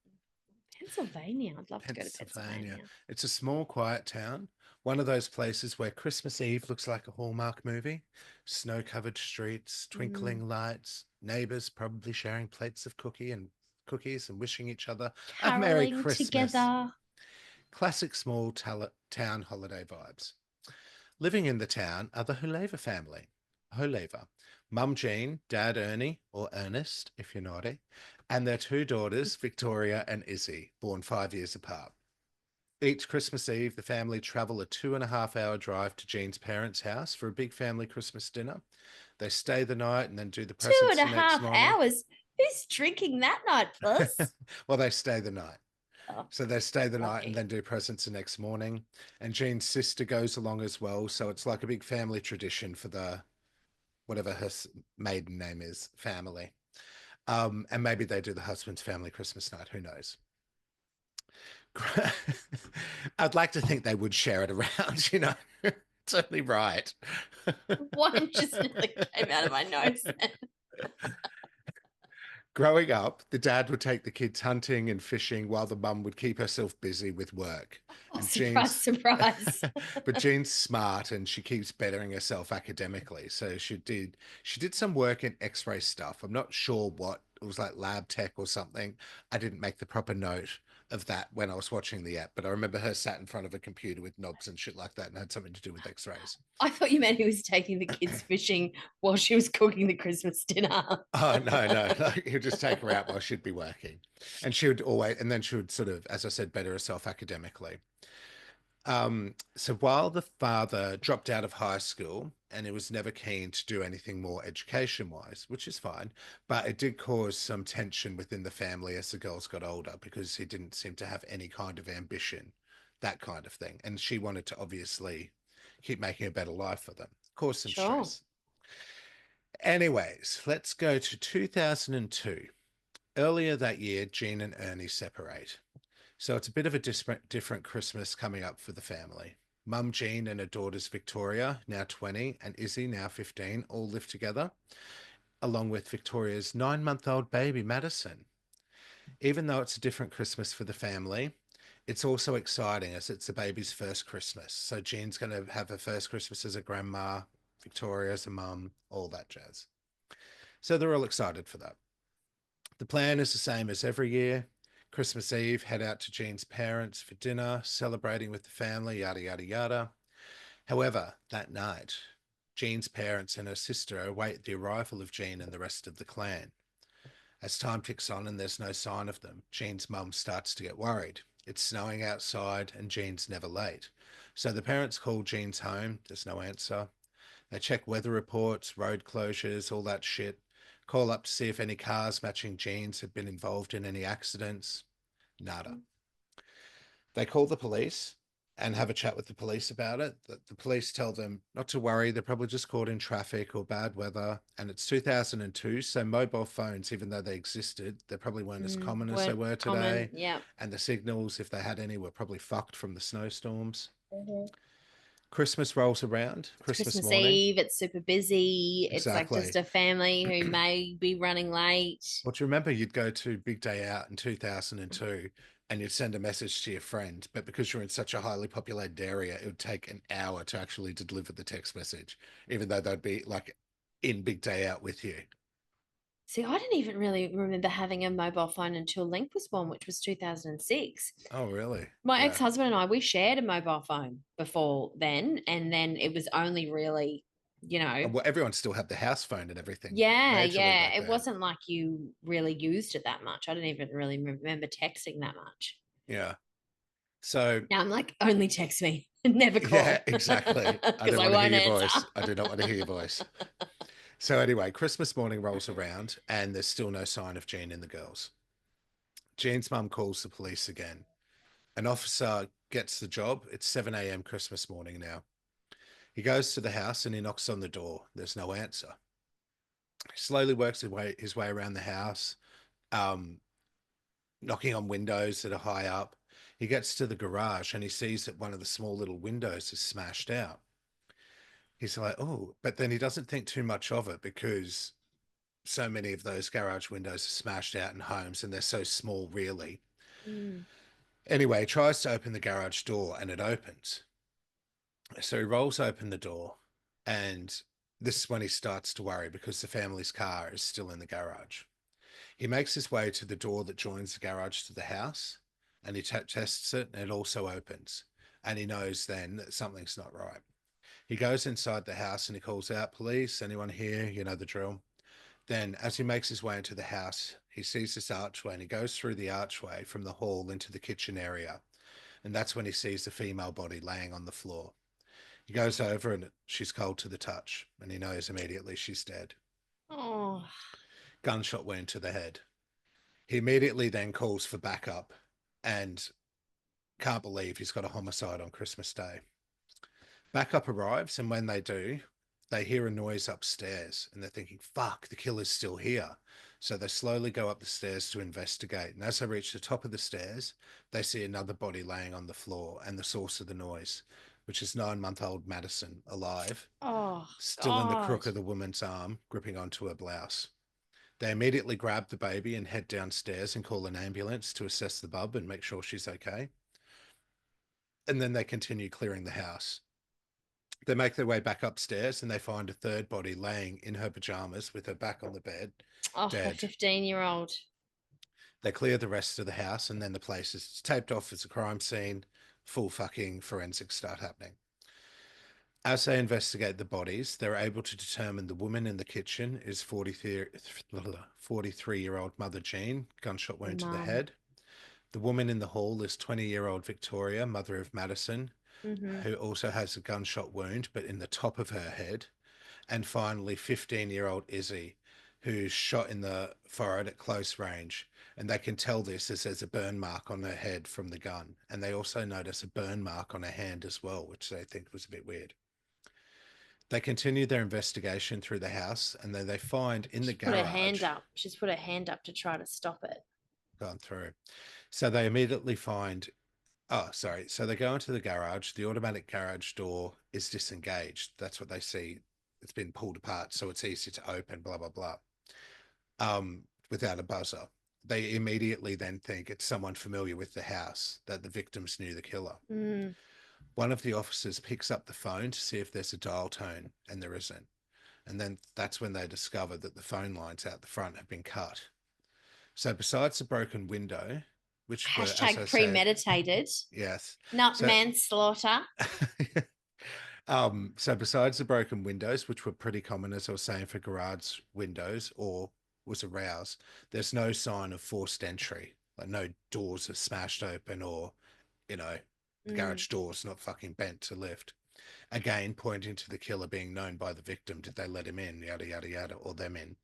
S2: I'd love to go to Pennsylvania.
S1: It's a small, quiet town. One of those places where Christmas Eve looks like a Hallmark movie. Snow-covered streets, twinkling lights, neighbors probably sharing plates of cookies and wishing each other a Merry Christmas. Together. Classic small town holiday vibes. Living in the town are the Wholaver family. Wholaver. Mum Jean, Dad Ernie, or Ernest, if you're naughty, and their 2 daughters, Victoria and Izzy, born 5 years apart. Each Christmas Eve, the family travel a 2.5-hour drive to Jean's parents' house for a big family Christmas dinner. They stay the night and then do the presents the next morning.
S2: 2.5 hours? Who's drinking that night, plus?
S1: Well, they stay the night.
S2: Oh,
S1: So they stay the night and
S2: lucky.
S1: then do presents the next morning. And Jean's sister goes along as well. So it's like a big family tradition for the whatever her maiden name is, family. And maybe they do the husband's family Christmas night. Who knows? I'd like to think they would share it around, you know. It's only right.
S2: One just nearly came out of my nose.
S1: Growing up, the dad would take the kids hunting and fishing while the mum would keep herself busy with work.
S2: Oh,
S1: And
S2: surprise,
S1: Jean's,
S2: surprise.
S1: but Jean's smart and she keeps bettering herself academically. So she did some work in X-ray stuff. I'm not sure what it was, like lab tech or something. I didn't make the proper note of that when I was watching the app, but I remember her sat in front of a computer with knobs and shit like that and had something to do with X-rays.
S2: I thought you meant he was taking the kids fishing while she was cooking the Christmas dinner.
S1: Oh no, no, no. He'd just take her out while she'd be working. And she would always, and then she would sort of, as I said, better herself academically. So while the father dropped out of high school and he was never keen to do anything more education wise, which is fine, but it did cause some tension within the family as the girls got older because he didn't seem to have any kind of ambition, that kind of thing. And she wanted to obviously keep making a better life for them, cause some
S2: Sure.
S1: stress. Anyways, let's go to 2002. Earlier that year, Jean and Ernie separate. So it's a bit of a different Christmas coming up for the family. Mum Jean and her daughters Victoria, now 20, and Izzy, now 15, all live together, along with Victoria's 9-month-old baby, Madison. Even though it's a different Christmas for the family, it's also exciting as it's the baby's first Christmas. So Jean's going to have her first Christmas as a grandma, Victoria as a mum, all that jazz. So they're all excited for that. The plan is the same as every year. Christmas Eve, head out to Jean's parents for dinner, celebrating with the family, yada, yada, yada. However, that night, Jean's parents and her sister await the arrival of Jean and the rest of the clan. As time ticks on and there's no sign of them, Jean's mum starts to get worried. It's snowing outside and Jean's never late. So the parents call Jean's home. There's no answer. They check weather reports, road closures, all that shit. Call up to see if any cars matching Jean's had been involved in any accidents. Nada. They call the police and have a chat with the police about it. The police tell them not to worry, they're probably just caught in traffic or bad weather. And it's 2002, so mobile phones, even though they existed, they probably weren't as common as they
S2: Weren't
S1: were
S2: common.
S1: today.
S2: Yeah.
S1: And the signals, if they had any, were probably fucked from the snowstorms.
S2: Mhm.
S1: Christmas rolls around,
S2: It's
S1: Christmas
S2: Christmas
S1: morning.
S2: Eve. It's super busy. It's like just
S1: Exactly.
S2: a family who may be running late.
S1: Well, do you remember you'd go to Big Day Out in 2002 and you'd send a message to your friend, but because you're in such a highly populated area, it would take an hour to actually deliver the text message, even though they'd be like in Big Day Out with you.
S2: See, I didn't even really remember having a mobile phone until Link was born, which was 2006.
S1: Oh, really?
S2: My
S1: Yeah.
S2: ex-husband and I, we shared a mobile phone before then, and then it was only really,
S1: Well, everyone still had the house phone and everything
S2: yeah,
S1: majorly
S2: yeah.
S1: back
S2: It
S1: then.
S2: wasn't like you really used it that much. I didn't even really remember texting that much.
S1: Yeah. So,
S2: Now I'm like, only text me, never
S1: yeah,
S2: call,
S1: exactly. I
S2: because
S1: don't
S2: I
S1: want to hear
S2: won't
S1: your
S2: answer.
S1: voice. I do not want to hear your voice. So, anyway, Christmas morning rolls around and there's still no sign of Jean and the girls. Jean's mum calls the police again. An officer gets the job. It's 7 a.m. Christmas morning now. He goes to the house and he knocks on the door. There's no answer. He slowly works his way around the house, um, knocking on windows that are high up. He gets to the garage and he sees that one of the small little windows is smashed out. He's like, oh, but then he doesn't think too much of it because so many of those garage windows are smashed out in homes and they're so small, really.
S2: Mm.
S1: Anyway, he tries to open the garage door and it opens. So he rolls open the door, and this is when he starts to worry because the family's car is still in the garage. He makes his way to the door that joins the garage to the house, and he tests it, and it also opens. And he knows then that something's not right. He goes inside the house and he calls out, police, anyone here? You know the drill. Then, as he makes his way into the house, he sees this archway and he goes through the archway from the hall into the kitchen area. And that's when he sees the female body laying on the floor. He goes over and she's cold to the touch, and he knows immediately she's dead.
S2: Oh,
S1: Gunshot wound to the head. He immediately then calls for backup, and can't believe he's got a homicide on Christmas Day. Backup arrives, and when they do, they hear a noise upstairs and they're thinking, fuck, the killer's still here. So they slowly go up the stairs to investigate. And as they reach the top of the stairs, they see another body laying on the floor and the source of the noise, which is 9-month-old Madison, alive,
S2: Oh
S1: still in the
S2: God.
S1: crook of the woman's arm, gripping onto her blouse. They immediately grab the baby and head downstairs and call an ambulance to assess the bub and make sure she's okay. And then they continue clearing the house. They make their way back upstairs and they find a third body laying in her pajamas with her back on the bed,
S2: Oh, the
S1: dead.
S2: 15-year-old.
S1: They clear the rest of the house and then the place is taped off as a crime scene. Full fucking forensics start happening. As they investigate the bodies, they're able to determine the woman in the kitchen is 43-year-old Mother Jean, gunshot wound to the
S2: Mum.
S1: head. The woman in the hall is 20-year-old Victoria, mother of Madison, who also has a gunshot wound, but in the top of her head. And finally, 15-year-old Izzy, who's shot in the forehead at close range. And they can tell this as there's a burn mark on her head from the gun. And they also notice a burn mark on her hand as well, which they think was a bit weird. They continue their investigation through the house, and then they find in the
S2: Put her
S1: garage.
S2: hand up. She's put her hand up to try to stop it.
S1: Gone through. So they immediately find. Oh, sorry. So they go into the garage. The automatic garage door is disengaged. That's what they see. It's been pulled apart, so it's easy to open. Blah blah blah. Without a buzzer. They immediately then think it's someone familiar with the house, that the victims knew the killer. One of the officers picks up the phone to see if there's a dial tone, and there isn't. And then that's when they discover that the phone lines out the front have been cut. So besides the broken window, which were, as I
S2: Hashtag premeditated.
S1: said, yes,
S2: Not
S1: so,
S2: manslaughter.
S1: So besides the broken windows, which were pretty common, as I was saying, for garage windows or was aroused, there's no sign of forced entry. Like no doors are smashed open or, the garage door's not fucking bent to lift. Again, pointing to the killer being known by the victim. Did they let him in? Yada, yada, yada, or them in.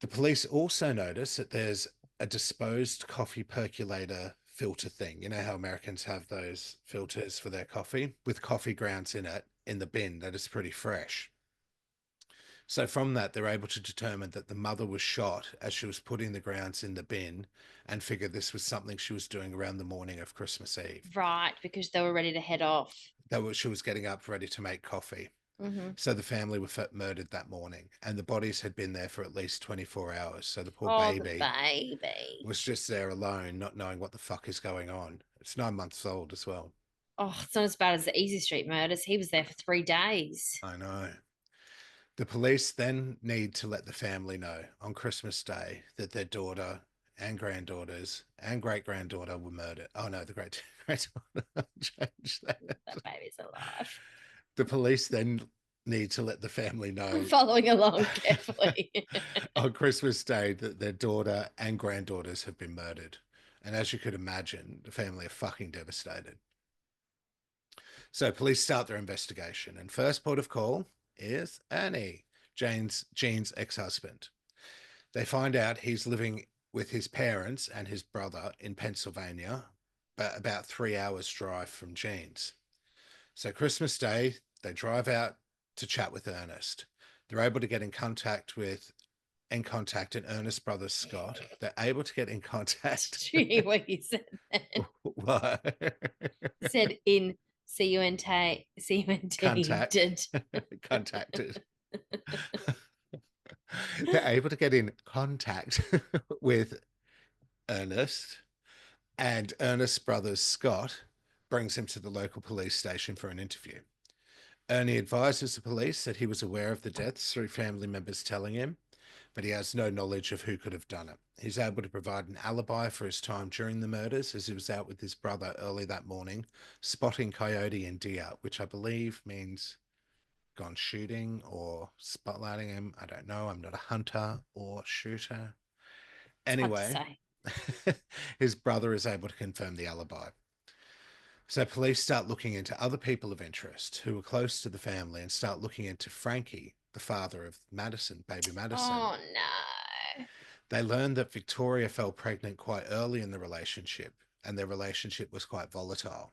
S1: The police also notice that there's a disposed coffee percolator filter thing. You know how Americans have those filters for their coffee with coffee grounds in it in the bin that is pretty fresh. So from that, they're able to determine that the mother was shot as she was putting the grounds in the bin and figured this was something she was doing around the morning of Christmas Eve.
S2: Right, because they were ready to head off.
S1: She was getting up ready to make coffee.
S2: Mm-hmm.
S1: So the family were murdered that morning, and the bodies had been there for at least 24 hours. So the poor
S2: The baby
S1: was just there alone, not knowing what the fuck is going on. It's 9 months old as well.
S2: Oh, it's not as bad as the Easy Street murders. He was there for 3 days.
S1: I know. The police then need to let the family know on Christmas Day that their daughter and granddaughters and great-granddaughter were murdered. Oh no, the great-granddaughter. Change that.
S2: That baby's alive.
S1: The police then need to let the family know.
S2: I'm following along carefully.
S1: On Christmas Day that their daughter and granddaughters have been murdered. And as you could imagine, the family are fucking devastated. So police start their investigation, and first port of call is Ernie, Jean's ex-husband. They find out he's living with his parents and his brother in Pennsylvania, but about 3 hours drive from Jean's. So Christmas Day, they drive out to chat with Ernest. They're able to get in contact and Ernest's brother Scott. They're able to get in contact.
S2: Did you hear what you said then?
S1: What?
S2: You said in C-U-N-T.
S1: Contacted. They're able to get in contact with Ernest, and Ernest's brother Scott brings him to the local police station for an interview. Ernie advises the police that he was aware of the deaths through family members telling him, but he has no knowledge of who could have done it. He's able to provide an alibi for his time during the murders, as he was out with his brother early that morning, spotting coyote and deer, which I believe means gone shooting or spotlighting him. I don't know. I'm not a hunter or shooter. Anyway, his brother is able to confirm the alibi. So police start looking into other people of interest who were close to the family and start looking into Frankie, the father of Madison, baby Madison.
S2: Oh, no.
S1: They learned that Victoria fell pregnant quite early in the relationship, and their relationship was quite volatile.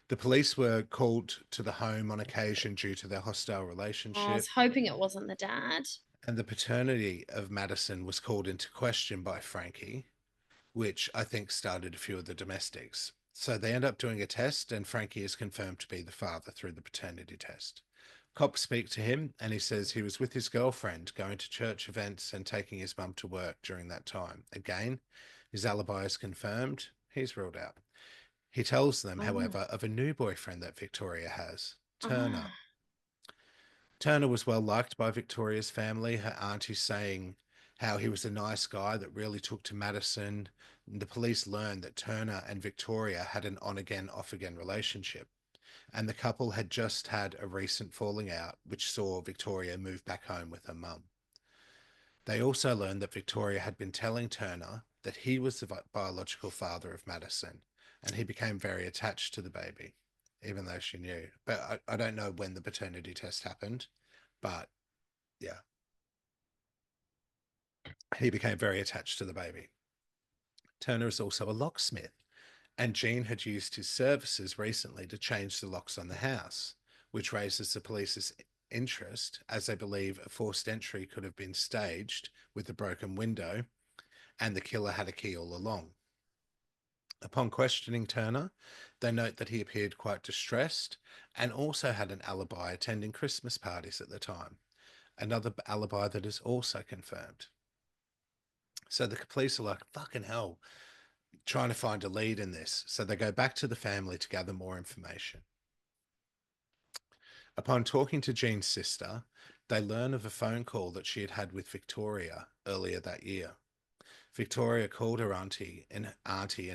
S1: The police were called to the home on occasion due to their hostile
S2: I was
S1: relationship,
S2: hoping it wasn't the dad.
S1: and the paternity of Madison was called into question by Frankie, which I think started a few of the domestics. So they end up doing a test, and Frankie is confirmed to be the father through the paternity test. Cops speak to him, and he says he was with his girlfriend, going to church events and taking his mum to work during that time. Again, his alibi is confirmed. He's ruled out. He tells them,
S2: Oh,
S1: however, of a new boyfriend that Victoria has, Turner.
S2: oh,
S1: Turner was well liked by Victoria's family, her auntie saying how he was a nice guy that really took to Madison. And the police learned that Turner and Victoria had an on again, off again relationship, and the couple had just had a recent falling out, which saw Victoria move back home with her mum. They also learned that Victoria had been telling Turner that he was the biological father of Madison, and he became very attached to the baby, even though she knew. But I don't know when the paternity test happened, but yeah, he became very attached to the baby. Turner is also a locksmith, and Gene had used his services recently to change the locks on the house, which raises the police's interest as they believe a forced entry could have been staged with the broken window and the killer had a key all along. Upon questioning Turner, they note that he appeared quite distressed and also had an alibi attending Christmas parties at the time, another alibi that is also confirmed. So the police are like, fucking hell, trying to find a lead in this. So they go back to the family to gather more information. Upon talking to Jean's sister, they learn of a phone call that she had had with Victoria earlier that year. Victoria called her auntie in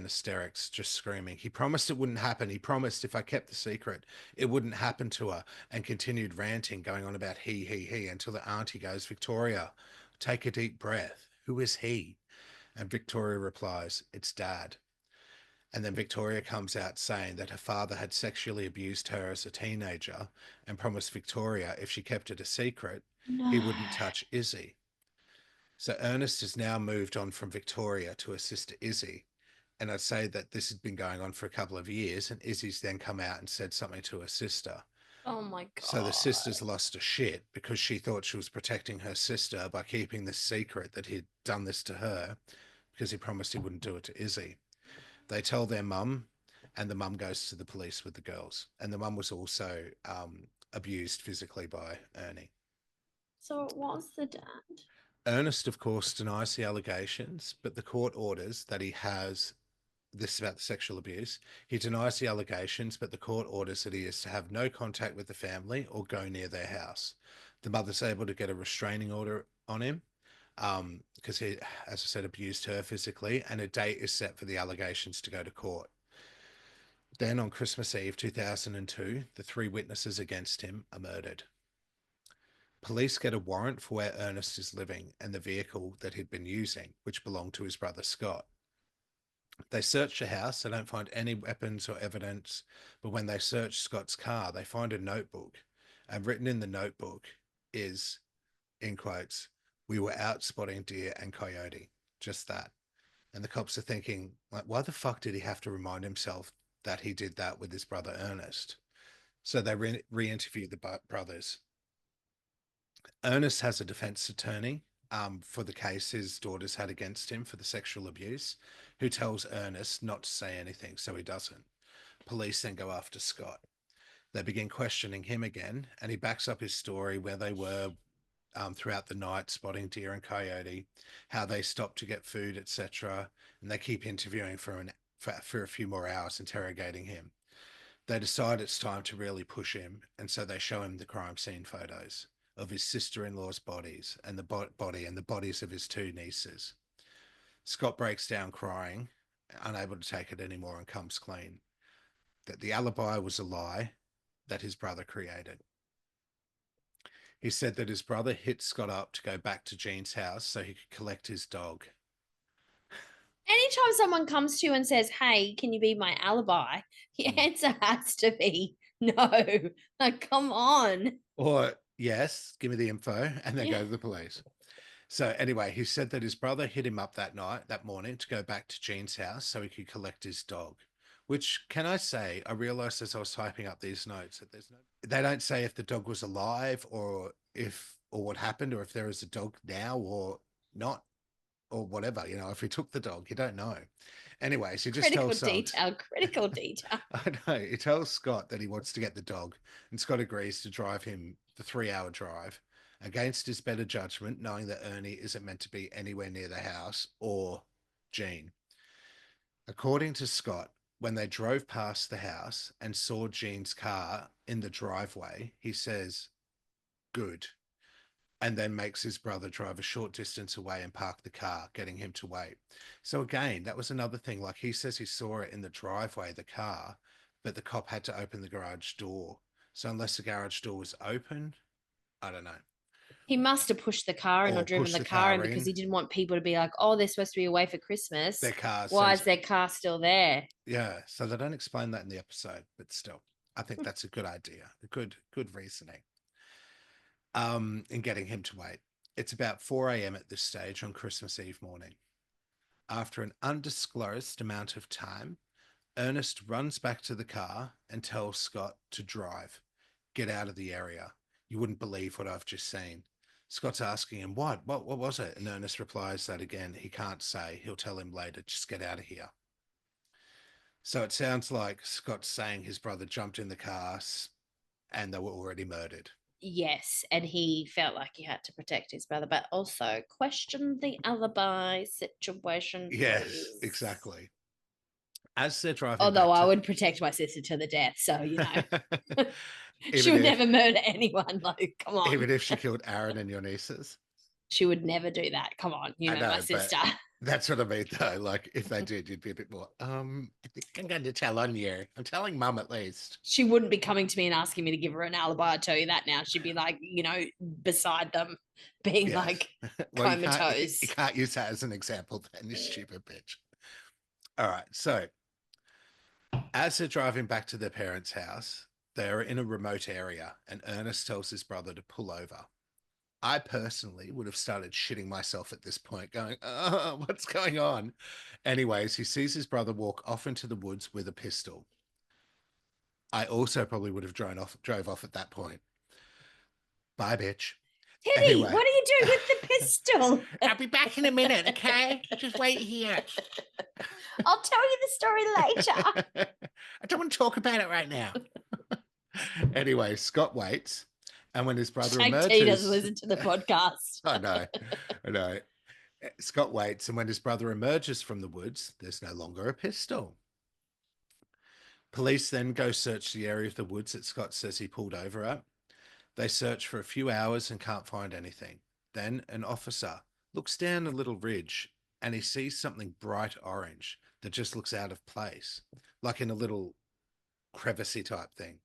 S1: hysterics, just screaming, "He promised it wouldn't happen. He promised if I kept the secret, it wouldn't happen to her," and continued ranting, going on about he, until the auntie goes, "Victoria, take a deep breath. Who is he?" And Victoria replies, "It's Dad." And then Victoria comes out saying that her father had sexually abused her as a teenager and promised Victoria if she kept it a secret, he
S2: no.
S1: wouldn't touch Izzy. So Ernest has now moved on from Victoria to her sister Izzy. And I'd say that this had been going on for a couple of years, and Izzy's then come out and said something to her sister.
S2: Oh my
S1: So the
S2: God.
S1: sister's lost her shit because she thought she was protecting her sister by keeping this secret that he'd done this to her because he promised he wouldn't do it to Izzy. They tell their mum, and the mum goes to the police with the girls. And the mum was also abused physically by Ernie.
S2: So it was the dad.
S1: Ernest, of course, denies the allegations, but the court orders that he has this about the sexual abuse. He denies the allegations, but the court orders that he is to have no contact with the family or go near their house. The mother's able to get a restraining order on him because he, as I said, abused her physically, and a date is set for the allegations to go to court. Then on Christmas Eve 2002, the three witnesses against him are murdered. Police get a warrant for where Ernest is living and the vehicle that he'd been using, which belonged to his brother Scott. They search the house, they don't find any weapons or evidence, but when they search Scott's car, they find a notebook. And written in the notebook is, in quotes, "We were out spotting deer and coyote." Just that. And the cops are thinking, like, why the fuck did he have to remind himself that he did that with his brother Ernest? So they re-interview the brothers. Ernest has a defense attorney for the case his daughters had against him for the sexual abuse, who tells Ernest not to say anything, so he doesn't. Police then go after Scott. They begin questioning him again, and he backs up his story where they were throughout the night spotting deer and coyote, how they stopped to get food, etc. And they keep interviewing for a few more hours, interrogating him. They decide it's time to really push him, and so they show him the crime scene photos of his sister-in-law's bodies and the body and the bodies of his two nieces. Scott breaks down crying, unable to take it anymore, and comes clean that the alibi was a lie that his brother created. He said that his brother hit Scott up to go back to Jean's house so he could collect his dog.
S2: Anytime someone comes to you and says, "Hey, can you be my alibi?" The answer has to be no. Like, come on.
S1: Or, yes, give me the info, and they
S2: Yeah.
S1: go to the police. So anyway, he said that his brother hit him up that morning, to go back to Jean's house so he could collect his dog. Which, can I say, I realized as I was typing up these notes that they don't say if the dog was alive, or what happened, or if there is a dog now or not, or whatever. If he took the dog, you don't know. Anyways, he just
S2: Critical
S1: tells
S2: detail, critical detail.
S1: I know. He tells Scott that he wants to get the dog, and Scott agrees to drive him the 3-hour drive against his better judgment, knowing that Ernie isn't meant to be anywhere near the house or Jean. According to Scott, when they drove past the house and saw Jean's car in the driveway, he says, "Good," and then makes his brother drive a short distance away and park the car, getting him to wait. So again, that was another thing. Like, he says he saw it in the driveway, the car, but the cop had to open the garage door. So unless the garage door was open, I don't know.
S2: He must have pushed the car in or
S1: Or
S2: driven
S1: push
S2: the
S1: the
S2: car in
S1: car
S2: because
S1: in.
S2: he didn't want people to be like, oh, they're supposed to be away for
S1: Their
S2: Christmas.
S1: car
S2: Why is
S1: says,
S2: their car still there?
S1: yeah. So they don't explain that in the episode, but still, I think that's a good idea. A good reasoning. In getting him to wait. It's about 4 a.m. at this stage on Christmas Eve morning. After an undisclosed amount of time, Ernest runs back to the car and tells Scott to drive. Get out of the area. You wouldn't believe what I've just seen. Scott's asking him, what? What was it? And Ernest replies that again, he can't say. He'll tell him later. Just get out of here. So it sounds like Scott's saying his brother jumped in the car and they were already murdered.
S2: Yes, and he felt like he had to protect his brother, but also question the alibi situation,
S1: Yes,
S2: please.
S1: exactly. As they're driving
S2: Although
S1: back
S2: I
S1: to,
S2: would protect my sister to the death, so she
S1: even
S2: would
S1: if
S2: never murder anyone. Like, come on,
S1: even if she killed Aaron and your nieces.
S2: she would never do that. Come on,
S1: I
S2: my
S1: know, but
S2: sister.
S1: that's what I mean though. Like, if they did, you'd be a bit more, I think I'm going to tell on you. I'm telling mum at least.
S2: She wouldn't be coming to me and asking me to give her an alibi. I tell you that now. She'd be like, beside them, being
S1: Yes.
S2: like
S1: Well, you
S2: comatose.
S1: can't use that as an example then, you stupid bitch. All right. So as they're driving back to their parents' house, they're in a remote area, and Ernest tells his brother to pull over. I personally would have started shitting myself at this point, going, oh, what's going on? Anyways, he sees his brother walk off into the woods with a pistol. I also probably would have drove off at that point. Bye, bitch.
S2: Teddy,
S1: Anyway,
S2: what are you doing with the pistol?
S1: I'll be back in a minute, okay? Just wait here.
S2: I'll tell you the story later.
S1: I don't want to talk about it right now. Anyway, Scott waits, and when his brother
S2: Shake T doesn't
S1: emerges,
S2: listen to the podcast.
S1: I know, I know. Scott waits, and when his brother emerges from the woods, there's no longer a pistol. Police then go search the area of the woods that Scott says he pulled over at. They search for a few hours and can't find anything. Then an officer looks down a little ridge and he sees something bright orange that just looks out of place, like in a little crevicey type thing.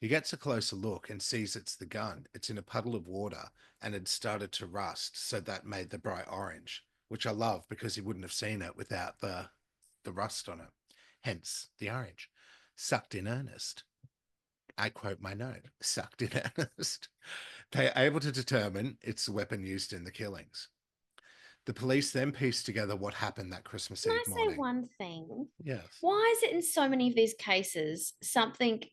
S1: He gets a closer look and sees it's the gun. It's in a puddle of water and had started to rust, so that made the bright orange, which I love because he wouldn't have seen it without the rust on it. Hence the orange. Sucked in earnest. I quote my note, sucked in earnest. They are able to determine it's the weapon used in the killings. The police then piece together what happened that Christmas
S2: Can I
S1: Eve
S2: say
S1: morning.
S2: one thing?
S1: Yes.
S2: Why is it in so many of these cases something,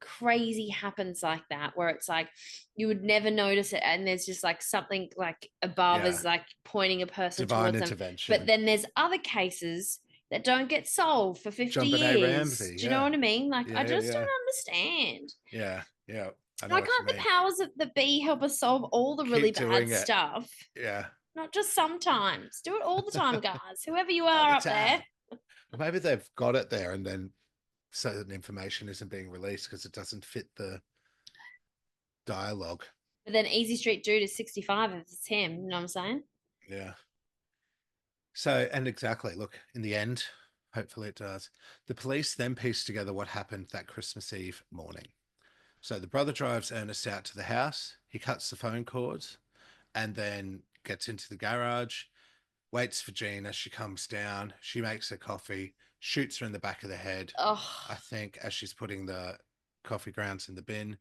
S2: crazy happens like that where it's like you would never notice it and there's just like something like above
S1: Yeah.
S2: is like pointing a person
S1: Divine
S2: towards them.
S1: intervention.
S2: But then there's other cases that don't get solved for 50
S1: John Benet
S2: years.
S1: Ramsey.
S2: Do you know
S1: Yeah.
S2: what I mean? Like, I
S1: Yeah.
S2: just
S1: Yeah.
S2: don't understand.
S1: Yeah. Yeah. I know
S2: Why
S1: what you
S2: can't the
S1: mean.
S2: powers of the bee help us solve all the really
S1: Keep
S2: bad
S1: doing it.
S2: stuff?
S1: Yeah.
S2: Not just sometimes. Do it all the time, guys. Whoever you
S1: All
S2: are
S1: the
S2: up there.
S1: time. Maybe they've got it there and then certain information isn't being released because it doesn't fit the dialogue.
S2: But then Easy Street Dude is 65 if it's him. You know what I'm saying?
S1: Yeah. So, and exactly, look, in the end, hopefully it does. The police then piece together what happened that Christmas Eve morning. So the brother drives Ernest out to the house. He cuts the phone cords and then gets into the garage, waits for Jean as she comes down. She makes her coffee, shoots her in the back of the head,
S2: Oh,
S1: I think, as she's putting the coffee grounds in the bin.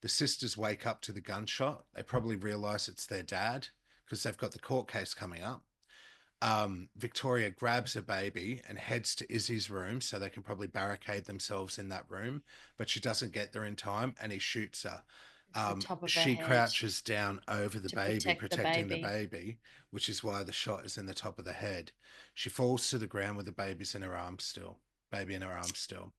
S1: The sisters wake up to the gunshot. They probably realize it's their dad because they've got the court case coming up. Victoria grabs a baby and heads to Izzy's room so they can probably barricade themselves in that room, but she doesn't get there in time and he shoots her.
S2: The top of her
S1: She
S2: head
S1: crouches down over the
S2: to
S1: baby,
S2: protect the
S1: protecting the
S2: baby.
S1: baby, which is why the shot is in the top of the head. She falls to the ground with the baby's in her arms still, baby in her arms still.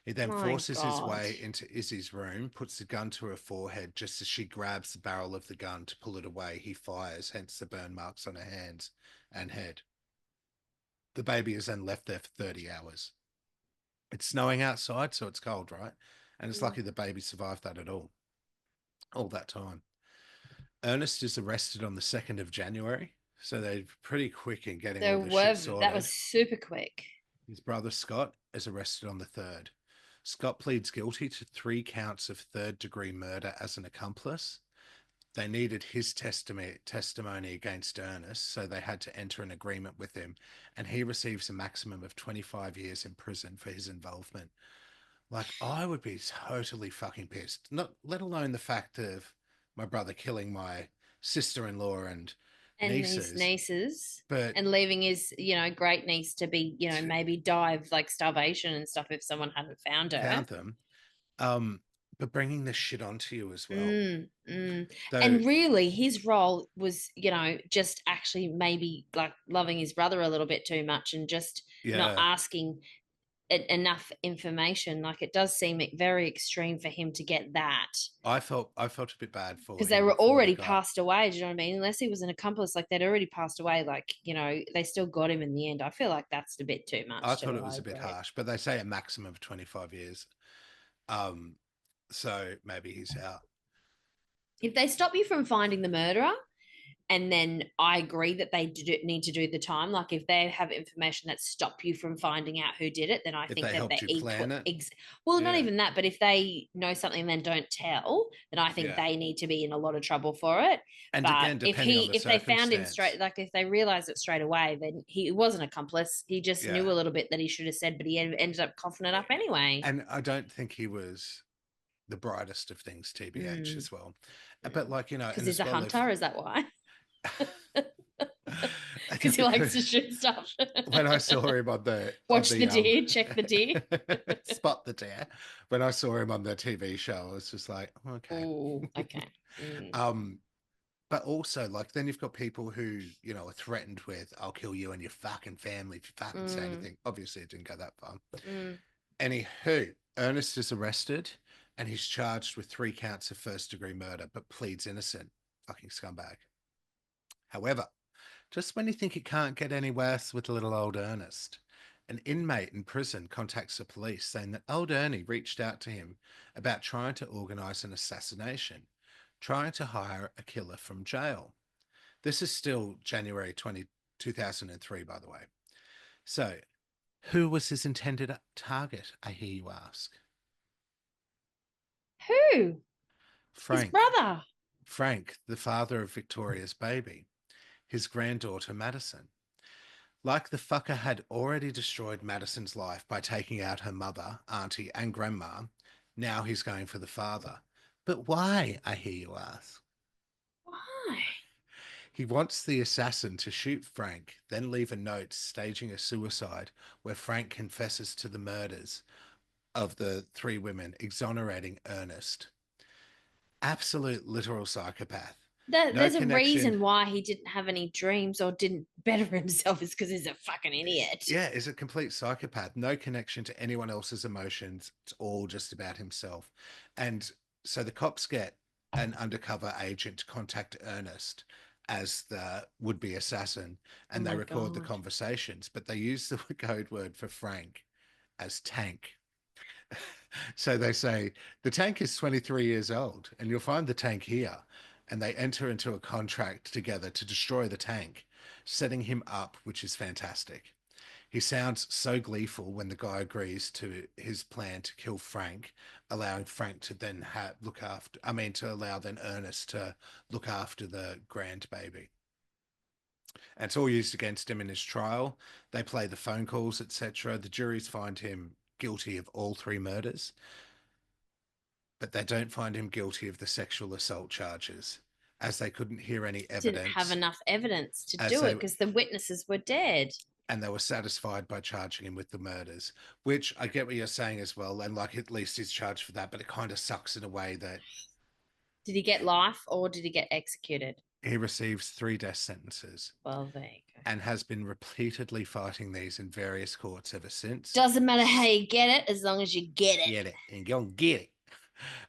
S1: He then
S2: My
S1: forces his
S2: God.
S1: way into Izzy's room, puts the gun to her forehead. Just as she grabs the barrel of the gun to pull it away, he fires, hence the burn marks on her hands and head. The baby is then left there for 30 hours. It's snowing outside, so it's cold, right? And it's
S2: Mm.
S1: lucky the baby survived that at all that time. Ernest is arrested on the 2nd of January, so they're pretty quick in getting all this shit
S2: That was
S1: sorted.
S2: super quick.
S1: His brother Scott is arrested on the 3rd. Scott pleads guilty to 3 counts of third-degree murder as an accomplice. They needed his testimony against Ernest, so they had to enter an agreement with him, and he receives a maximum of 25 years in prison for his involvement. Like, I would be totally fucking pissed. Not let alone the fact of my brother killing my sister-in-law and
S2: And his
S1: nieces,
S2: nieces,
S1: but
S2: and leaving his, great niece to be,
S1: to,
S2: maybe die of like starvation and stuff if someone hadn't found her.
S1: found them. Um, but bringing this shit onto you as well.
S2: Mm.
S1: Though,
S2: And really, his role was, just actually maybe like loving his brother a little bit too much and just not
S1: yeah,
S2: asking enough information. Like it does seem very extreme for him to get that
S1: I felt a bit bad for
S2: because they
S1: him
S2: were
S1: for the
S2: already
S1: guy.
S2: passed away. Do you know what I mean? Unless he was an accomplice, like they'd already passed away. Like, they still got him in the end. I feel like that's a bit too
S1: I
S2: much
S1: thought
S2: too.
S1: it was
S2: I
S1: a bit
S2: agree.
S1: harsh, but they say a maximum of 25 years. Um, so maybe he's out.
S2: If they stop you from finding the murderer, and then I agree that they need to do the time. Like if they have information that stop you from finding out who did it, then I
S1: If
S2: think
S1: they
S2: that they're
S1: helped you
S2: equal.
S1: plan it,
S2: Well, not
S1: yeah,
S2: even that, but if they know something and then don't tell, then I think
S1: yeah.
S2: they need to be in a lot of trouble for it.
S1: And
S2: But
S1: again,
S2: if
S1: depending on the
S2: they found him
S1: circumstance,
S2: straight, like if they realized it straight away, then he was an accomplice. He just
S1: yeah.
S2: knew a little bit that he should have said, but he ended up coughing it up anyway.
S1: And I don't think he was the brightest of things, TBH,
S2: Mm,
S1: as well. But like,
S2: because
S1: and
S2: he's
S1: as
S2: a
S1: well, if
S2: hunter, is that why?
S1: I
S2: Because
S1: think
S2: he likes
S1: because
S2: to shoot stuff.
S1: when I saw him on
S2: Watch the
S1: the
S2: deer, check the deer.
S1: spot the dare, when I saw him on the TV show, I was just like, okay.
S2: Oh, okay. Mm.
S1: um, but also like then you've got people who are threatened with, "I'll kill you and your fucking family if you fucking say
S2: Mm.
S1: anything." Obviously, it didn't go that far.
S2: Mm.
S1: Anywho, Ernest is arrested and he's charged with 3 counts of first-degree murder, but pleads innocent. Fucking scumbag. However, just when you think it can't get any worse with little old Ernest, an inmate in prison contacts the police saying that old Ernie reached out to him about trying to organise an assassination, trying to hire a killer from jail. This is still January 2003, by the way. So, who was his intended target, I hear you ask?
S2: Who? His
S1: Frank.
S2: brother.
S1: Frank, the father of Victoria's baby, his granddaughter Madison. Like the fucker had already destroyed Madison's life by taking out her mother, auntie, and grandma, now he's going for the father. But why, I hear you ask?
S2: Why?
S1: He wants the assassin to shoot Frank, then leave a note staging a suicide where Frank confesses to the murders of the 3 women, exonerating Ernest. Absolute literal psychopath. No
S2: There's a
S1: connection.
S2: reason why he didn't have any dreams or didn't better himself is because he's a fucking idiot.
S1: Yeah, is a complete psychopath. No connection to anyone else's emotions. It's all just about himself. And so the cops get an undercover agent to contact Ernest as the would-be assassin,
S2: Oh
S1: and they
S2: my
S1: record the
S2: God.
S1: conversations, but they use the code word for Frank as tank. So they say the tank is 23 years old and you'll find the tank here. And they enter into a contract together to destroy the tank, setting him up, which is fantastic. He sounds so gleeful when the guy agrees to his plan to kill Frank, allowing Frank to then to allow then Ernest to look after the grandbaby. And it's all used against him in his trial. They play the phone calls, etc. The juries find him guilty of all 3 murders, but they don't find him guilty of the sexual assault charges. as they couldn't hear any
S2: Didn't have
S1: evidence,
S2: enough evidence to
S1: as
S2: do it
S1: they
S2: because the witnesses were dead.
S1: and they were satisfied by charging him with the murders, which I get what you're saying as well, and like at least he's charged for that, but it kind of sucks in a way that
S2: Did he get life or did he get executed?
S1: he receives 3 death sentences
S2: Well, there you go.
S1: and has been repeatedly fighting these in various courts ever since.
S2: Doesn't matter how you get it, as long as you get it.
S1: Get it and go and get it.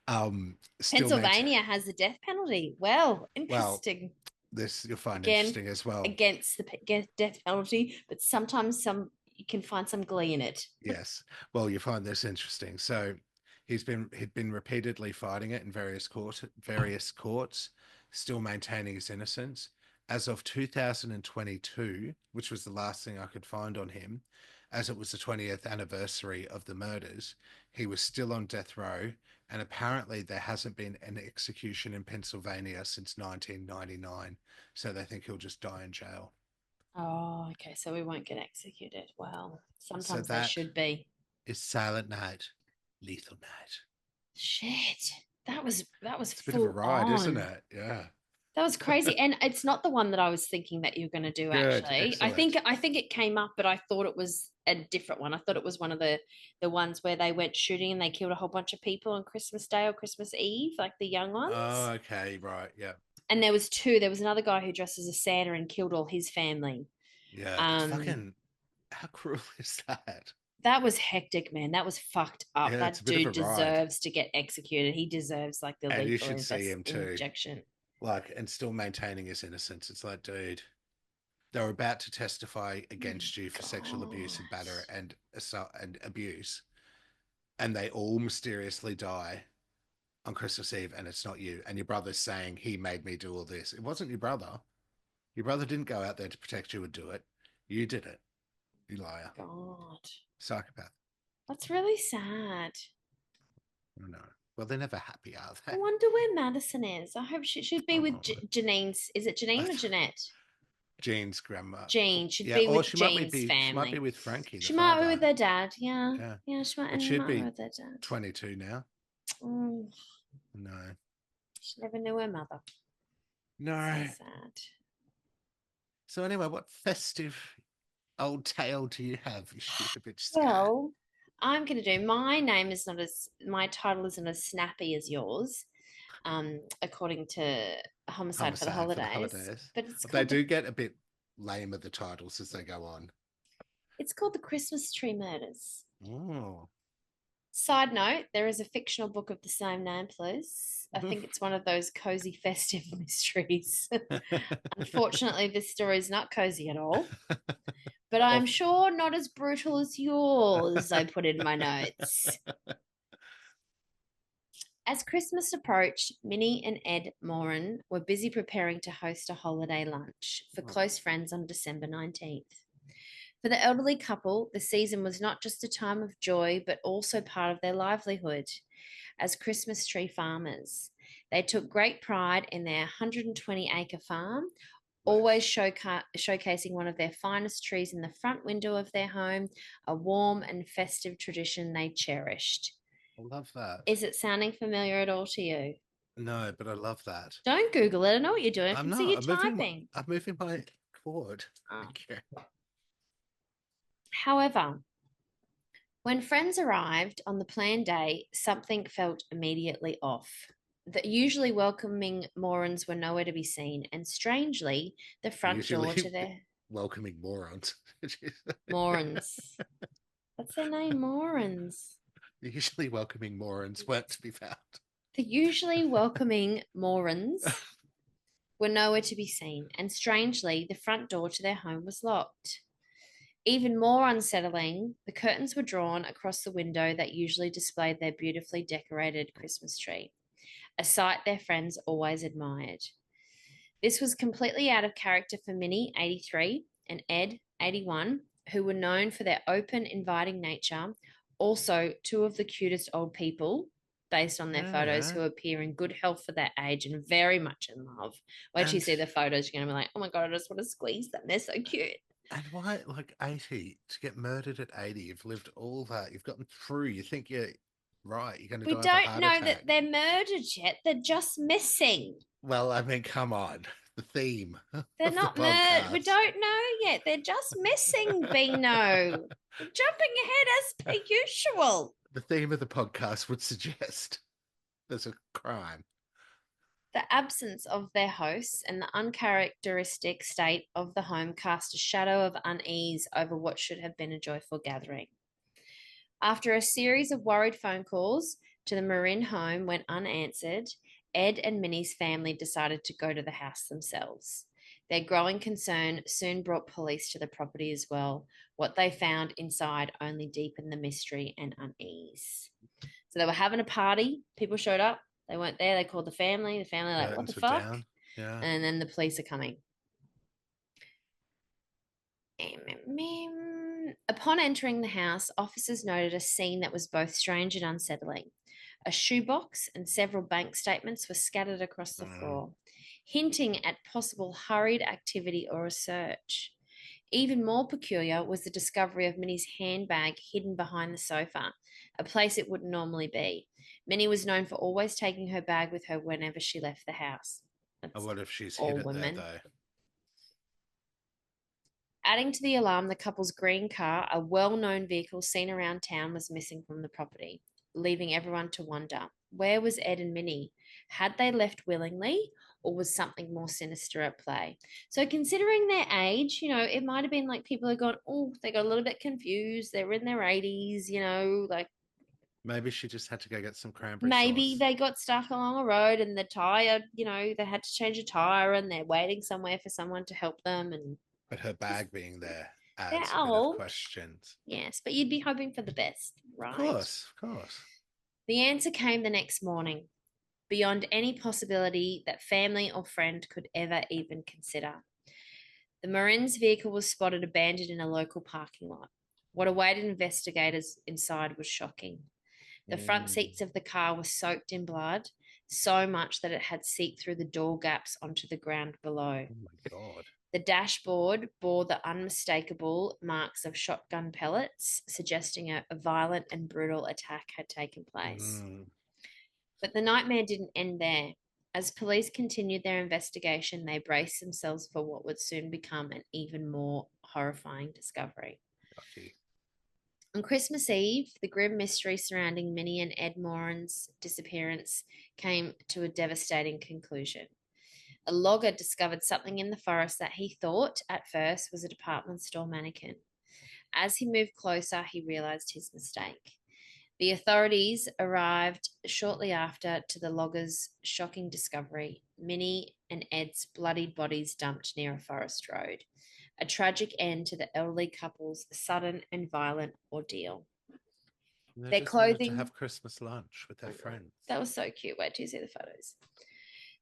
S1: Still maintain.
S2: Pennsylvania has the death penalty. Well,
S1: Well,
S2: interesting.
S1: this you'll find
S2: Again,
S1: interesting as well.
S2: against the death penalty, but sometimes you can find some glee in it.
S1: Yes. Well, you find this interesting. So he'd been repeatedly fighting it in various courts, still maintaining his innocence. As of 2022, which was the last thing I could find on him, as it was the 20th anniversary of the murders, he was still on death row, and apparently there hasn't been an execution in Pennsylvania since 1999. So they think he'll just die in jail.
S2: Oh, okay. So we won't get executed. Well,
S1: So
S2: sometimes they
S1: that
S2: should be.
S1: is Silent Night, Lethal Night.
S2: Shit. That was
S1: It's a bit of a
S2: full
S1: ride, isn't
S2: on.
S1: it? Yeah.
S2: That was crazy. And it's not the one that I was thinking that you were going to do,
S1: Good.
S2: actually.
S1: Excellent.
S2: I think it came up, but I thought it was a different one. I thought it was one of the ones where they went shooting and they killed a whole bunch of people on Christmas Day or Christmas Eve, like the young ones.
S1: Oh, okay. Right. Yeah.
S2: And there was two. There was another guy who dressed as a Santa and killed all his family.
S1: Yeah. It's fucking, how cruel is that?
S2: That was hectic, man. That was fucked up.
S1: Yeah. It's
S2: That
S1: a bit of
S2: dude
S1: a ride.
S2: deserves to get executed. He deserves like the
S1: And you
S2: lethal
S1: should see him too.
S2: injection.
S1: Like, and still maintaining his innocence. It's like, dude, they were about to testify against you for sexual abuse and batter and assault and abuse. And they all mysteriously die on Christmas Eve, and it's not you. And your brother's saying he made me do all this. It wasn't your brother. Your brother didn't go out there to protect you and do it. You did it. You liar.
S2: God.
S1: Psychopath.
S2: That's really sad.
S1: Oh, no. Well, they're never happy, are
S2: I
S1: they?
S2: wonder where Madison is. I hope she'd be with
S1: Oh.
S2: Janine's. Is it Janine or Jeanette?
S1: Jean's grandma.
S2: Jean. She'd
S1: Yeah,
S2: be
S1: or
S2: with
S1: she might
S2: Jean's
S1: be. She might be
S2: family.
S1: with Frankie, the
S2: She might be
S1: father.
S2: with her dad. Yeah.
S1: Yeah.
S2: Yeah, she might,
S1: But
S2: and
S1: she'd
S2: might be
S1: be
S2: with her dad.
S1: 22 now.
S2: Mm,
S1: No.
S2: she never knew her mother.
S1: No.
S2: So sad.
S1: So anyway, what festive old tale do you have, you stupid bitch, Skye?
S2: Well, I'm going to do my title isn't as snappy as yours, according to Homicide for the Holidays. But
S1: They do get a bit lame at the titles as they go on.
S2: It's called The Christmas Tree Murders.
S1: Oh.
S2: Side note, there is a fictional book of the same name, please. I think it's one of those cozy festive mysteries. Unfortunately, this story is not cozy at all. But I'm sure not as brutal as yours, I put in my notes. As Christmas approached, Minnie and Ed Maurin were busy preparing to host a holiday lunch for close friends on December 19th. For the elderly couple, the season was not just a time of joy, but also part of their livelihood. As Christmas tree farmers, they took great pride in their 120-acre farm, always showcasing one of their finest trees in the front window of their home, a warm and festive tradition they cherished.
S1: I love that.
S2: Is it sounding familiar at all to you?
S1: No, but I love that.
S2: Don't Google it. I know what you're doing. I can see you
S1: I'm
S2: typing.
S1: I'm moving my cord.
S2: Oh.
S1: Thank you.
S2: However, when friends arrived on the planned day, something felt immediately off. The usually welcoming Maurins were nowhere to be seen, and strangely, the front door to their
S1: welcoming morons.
S2: Maurins. What's their name? Maurins.
S1: The usually welcoming morons weren't to be found.
S2: The usually welcoming Maurins were nowhere to be seen, and strangely, the front door to their home was locked. Even more unsettling, the curtains were drawn across the window that usually displayed their beautifully decorated Christmas tree, a sight their friends always admired. This was completely out of character for Minnie, 83, and Ed, 81, who were known for their open, inviting nature, also two of the cutest old people, based on their photos, who appear in good health for their age and very much in love. Wait till you see the photos, you're going to be like, oh my God, I just want to squeeze them. They're so cute.
S1: And why, like 80, to get murdered at 80, you've lived all that, you've gotten through, you think you're Right, you're going to
S2: We
S1: die of a
S2: don't
S1: heart
S2: know
S1: attack.
S2: that they're murdered yet. They're just missing.
S1: Well, I mean, come on. The theme
S2: They're
S1: of the
S2: not murdered. We
S1: podcast.
S2: don't know yet. They're just missing, Bino. We're jumping ahead as per usual.
S1: The theme of the podcast would suggest there's a crime.
S2: The absence of their hosts and the uncharacteristic state of the home cast a shadow of unease over what should have been a joyful gathering. After a series of worried phone calls to the Maurin home went unanswered, Ed and Minnie's family decided to go to the house themselves. Their growing concern soon brought police to the property as well. What they found inside only deepened the mystery and unease. So they were having a party. People showed up. They weren't there. They called the family. The family like, what the fuck?
S1: Down. Yeah.
S2: And then the police are coming. Upon entering the house, officers noted a scene that was both strange and unsettling. A shoebox and several bank statements were scattered across the floor, hinting at possible hurried activity or a search. Even more peculiar was the discovery of Minnie's handbag hidden behind the sofa, a place it wouldn't normally be. Minnie was known for always taking her bag with her whenever she left the house.
S1: I wonder if she's
S2: all
S1: hid it
S2: women.
S1: there, though.
S2: Adding to the alarm, the couple's green car, a well-known vehicle seen around town, was missing from the property, leaving everyone to wonder, where was Ed and Minnie? Had they left willingly, or was something more sinister at play? So considering their age, you know, it might have been like people are going, oh, they got a little bit confused. They were in their 80s, you know, like
S1: Maybe she just had to go get some cranberry
S2: maybe
S1: sauce.
S2: they got stuck along a road and the tire, you know, they had to change a tire and they're waiting somewhere for someone to help them. And
S1: But her bag being there
S2: they're
S1: adds a bit of
S2: old.
S1: questions.
S2: Yes, but you'd be hoping for the best, right?
S1: Of course.
S2: The answer came the next morning, beyond any possibility that family or friend could ever even consider. The Marin's vehicle was spotted abandoned in a local parking lot. What awaited investigators inside was shocking. The front seats of the car were soaked in blood, so much that it had seeped through the door gaps onto the ground below.
S1: Oh my God.
S2: The dashboard bore the unmistakable marks of shotgun pellets, suggesting a violent and brutal attack had taken place. But the nightmare didn't end there. As police continued their investigation, they braced themselves for what would soon become an even more horrifying discovery.
S1: Lucky.
S2: On Christmas Eve, the grim mystery surrounding Minnie and Ed Maurin's disappearance came to a devastating conclusion. A logger discovered something in the forest that he thought at first was a department store mannequin. As he moved closer, he realized his mistake. The authorities arrived shortly after to the logger's shocking discovery: Minnie and Ed's bloodied bodies dumped near a forest road. A tragic end to the elderly couple's sudden and violent ordeal.
S1: Their clothing to have Christmas lunch with their friends.
S2: That was so cute. Wait till you see the photos.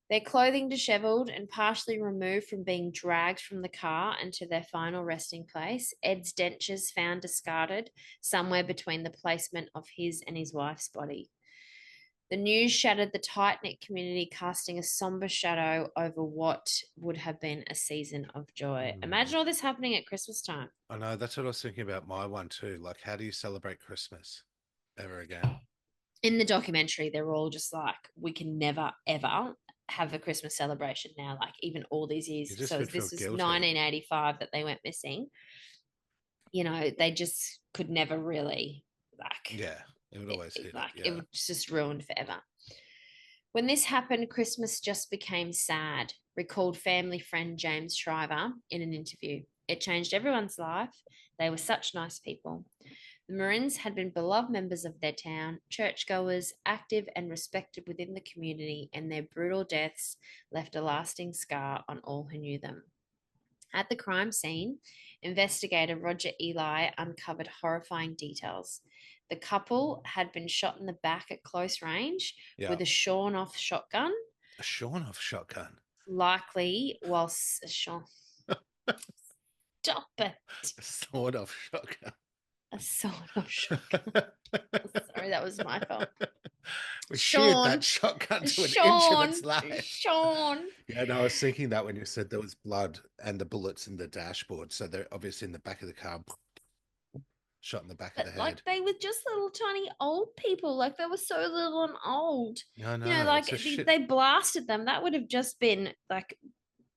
S2: Their clothing disheveled and partially removed from being dragged from the car into their final resting place. Ed's dentures found discarded somewhere between the placement of his and his wife's body. The news shattered the tight-knit community, casting a somber shadow over what would have been a season of joy. Imagine all this happening at Christmas time.
S1: I know, that's what I was thinking about my one too. Like, how do you celebrate Christmas ever again?
S2: In the documentary, they're all just like, we can never, ever have a Christmas celebration now, like even all these years. So this was guilty. 1985 that they went missing. You know, they just could never really
S1: it would always hit
S2: like it was just ruined forever. When this happened, Christmas just became sad, recalled family friend James Shriver in an interview. It changed everyone's life. They were such nice people. The Maurins had been beloved members of their town, churchgoers, active and respected within the community, and their brutal deaths left a lasting scar on all who knew them. At the crime scene, investigator Roger Eli uncovered horrifying details. The couple had been shot in the back at close range with a shorn-off shotgun.
S1: A shorn-off shotgun?
S2: Likely whilst Stop it.
S1: A sawed-off shotgun.
S2: A sawed-off shotgun. Sorry, that was my fault.
S1: We sheared that shotgun to an inch of its life.
S2: Sean.
S1: Yeah, no, I was thinking that when you said there was blood and the bullets in the dashboard. So they're obviously in the back of the car. shot in the back of the
S2: But like
S1: head.
S2: they were just little tiny old people. Like they were so little and old.
S1: No,
S2: You know,
S1: no,
S2: like
S1: it's a shit.
S2: they blasted them. That would have just been like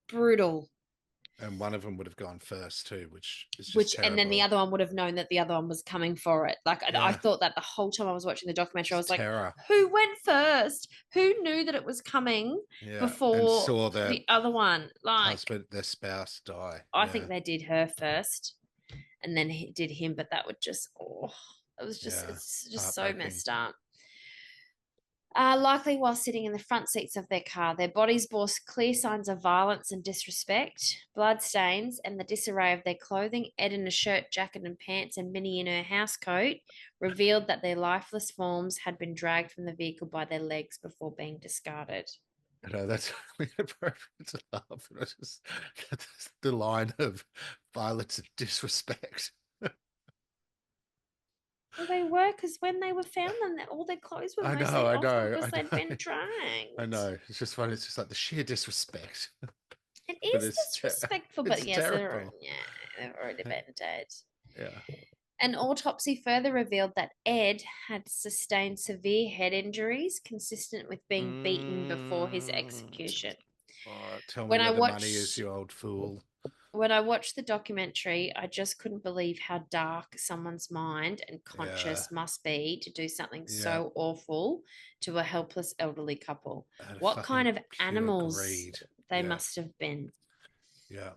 S2: brutal.
S1: And one of them would have gone first too, which is just
S2: Which and then the
S1: terrible.
S2: other one would have known that the other one was coming for it. Like I
S1: Yeah,
S2: thought that the whole time I was watching the documentary. I
S1: just
S2: was like,
S1: terror.
S2: who went first? Who knew that it was coming
S1: Yeah, and
S2: before
S1: saw their
S2: the other one? Like
S1: husband, their spouse die.
S2: I think
S1: Yeah,
S2: they did her first and then he did him, but that would just it was just
S1: yeah,
S2: it's just so
S1: heartbreaking.
S2: messed up. Likely while sitting in the front seats of their car, their bodies bore clear signs of violence and disrespect, blood stains, and the disarray of their clothing. Ed in a shirt, jacket, and pants, and Minnie in her house coat revealed that their lifeless forms had been dragged from the vehicle by their legs before being discarded.
S1: You know, that's appropriate to laugh. And I just the line of violence and disrespect.
S2: Well, they were because when they were found, them, all their clothes were
S1: I
S2: mostly
S1: know, I
S2: off them
S1: know,
S2: because
S1: I
S2: they'd
S1: know,
S2: been
S1: I
S2: dragged.
S1: know. It's just funny. It's just like the sheer disrespect,
S2: It
S1: but
S2: is disrespectful, but
S1: it's
S2: yes,
S1: terrible.
S2: they've already been dead.
S1: Yeah.
S2: An autopsy further revealed that Ed had sustained severe head injuries consistent with being beaten before his
S1: Mm.
S2: execution.
S1: Oh, tell me
S2: When I
S1: where the money is,
S2: watched
S1: you old fool.
S2: when I watched the documentary, I just couldn't believe how dark someone's mind and
S1: Yeah,
S2: conscious must be to do something
S1: yeah.
S2: so awful to a helpless elderly couple.
S1: Out of
S2: What kind
S1: fucking
S2: of
S1: pure
S2: animals
S1: greed.
S2: they
S1: Yeah,
S2: must have been.
S1: yeah.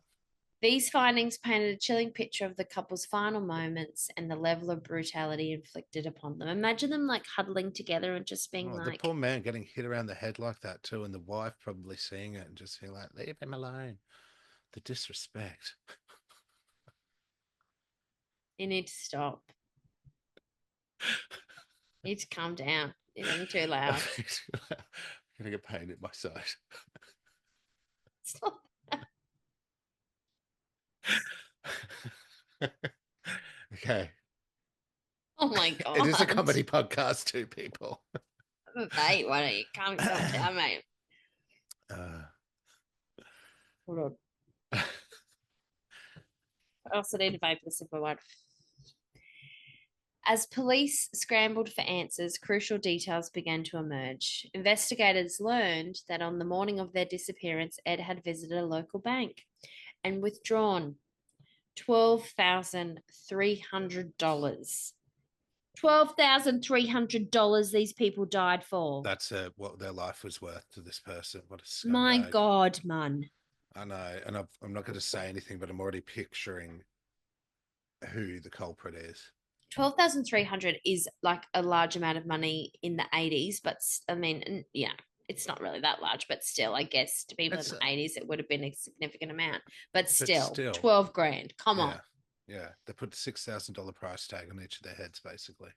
S2: These findings painted a chilling picture of the couple's final moments and the level of brutality inflicted upon them. Imagine them like huddling together and just being
S1: Oh, the
S2: like,
S1: poor man getting hit around the head like that too, and the wife probably seeing it and just being like, "Leave him alone." The disrespect.
S2: you need to stop. You need to calm down. You're being too
S1: I'm
S2: loud.
S1: gonna get pain in my side.
S2: Stop.
S1: Okay,
S2: Oh my
S1: it is a
S2: God.
S1: comedy podcast too, people.
S2: Mate, why don't you calm down, mate?
S1: Uh,
S2: Hold on. I also need to vape this if I want. As police scrambled for answers, crucial details began to emerge. Investigators learned that on the morning of their disappearance, Ed had visited a local bank and withdrawn $12,300. $12,300 these people died for.
S1: that's what their life was worth to this person. What a
S2: My
S1: scumbag.
S2: God, man.
S1: I know, and I'm not going to say anything, but I'm already picturing who the culprit is.
S2: 12,300 is like a large amount of money in the 80s, but I mean, yeah, it's not really that large, but still, I guess to people in
S1: It's
S2: the 80s, it would have been a significant amount. But
S1: but
S2: still,
S1: still,
S2: 12 grand. Come on.
S1: yeah, yeah. They put $6,000 price tag on each of their heads, basically.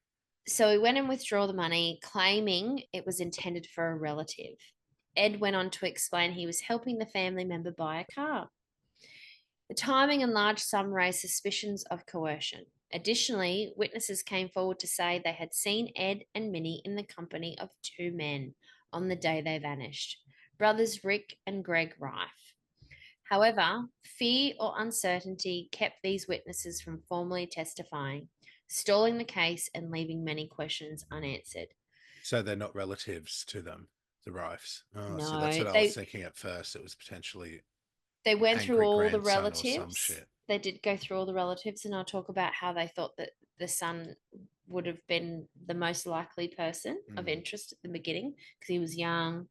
S2: So he went and withdrew the money, claiming it was intended for a relative. Ed went on to explain he was helping the family member buy a car. The timing and large sum raised suspicions of coercion. Additionally, witnesses came forward to say they had seen Ed and Minnie in the company of two men on the day they vanished, brothers Rick and Greg Rife. However, fear or uncertainty kept these witnesses from formally testifying, stalling the case and leaving many questions unanswered.
S1: So they're not relatives to them, the Rifes. Oh, so that's
S2: No,
S1: what I was thinking at first. It was potentially
S2: they went through
S1: angry
S2: all the
S1: grandson or some
S2: relatives.
S1: shit.
S2: They did go through all the relatives, and I'll talk about how they thought that the son would have been the most likely person of
S1: Mm,
S2: interest at the beginning because he was young,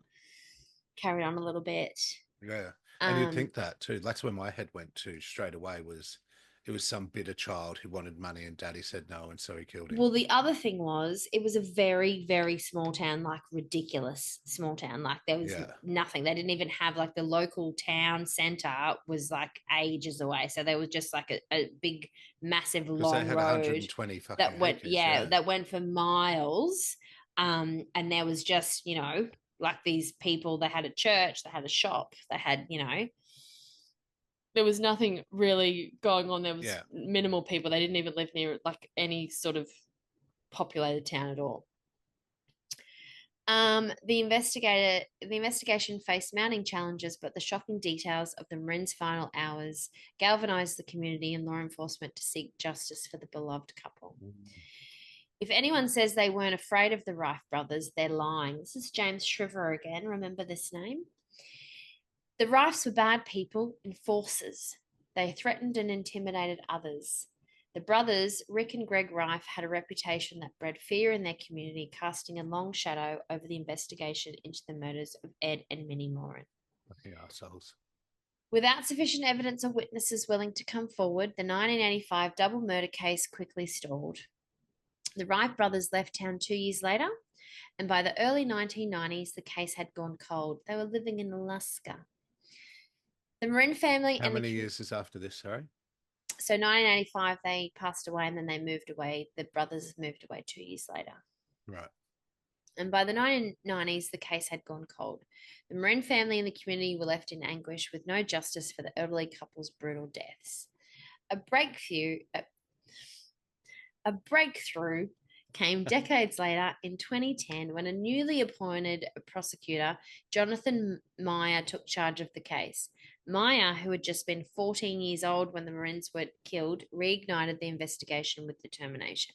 S2: carried on a little bit.
S1: yeah, and you'd
S2: Um,
S1: think that too. That's where my head went to straight away. Was it was some bitter child who wanted money, and Daddy said no, and so he killed him.
S2: well, the other thing was it was a very, very small town, like ridiculous small town. Like there was
S1: Yeah,
S2: nothing. They didn't even have like the local town center was like ages away. So there was just like a big, massive,
S1: because they
S2: long
S1: had
S2: road
S1: 120 fucking
S2: that went,
S1: acres. Yeah,
S2: that went for miles. And there was just, like these people, they had a church, they had a shop, they had, there was nothing really going on. There was
S1: yeah.
S2: minimal people. They didn't even live near like any sort of populated town at all. The investigation faced mounting challenges, but the shocking details of the Marin's final hours galvanized the community and law enforcement to seek justice for the beloved couple. If anyone says they weren't afraid of the Rife brothers, they're lying. This is James Shriver again. Remember this name? The Rifes were bad people, enforcers. They threatened and intimidated others. The brothers, Rick and Greg Rife, had a reputation that bred fear in their community, casting a long shadow over the investigation into the murders of Ed and Minnie Maurin.
S1: Fucking assholes.
S2: Without sufficient evidence or witnesses willing to come forward, the 1985 double murder case quickly stalled. The Rife brothers left town 2 years later, and by the early 1990s, the case had gone cold. They were living in Alaska. The Maurin family
S1: How many years is after this, sorry?
S2: So 1985, they passed away, and then they moved away. The brothers moved away 2 years later.
S1: Right.
S2: And by the 1990s, the case had gone cold. The Maurin family and the community were left in anguish with no justice for the elderly couple's brutal deaths. A breakthrough came decades later in 2010 when a newly appointed prosecutor, Jonathan Meyer, took charge of the case. Meyer, who had just been 14 years old when the Maurins were killed, reignited the investigation with determination.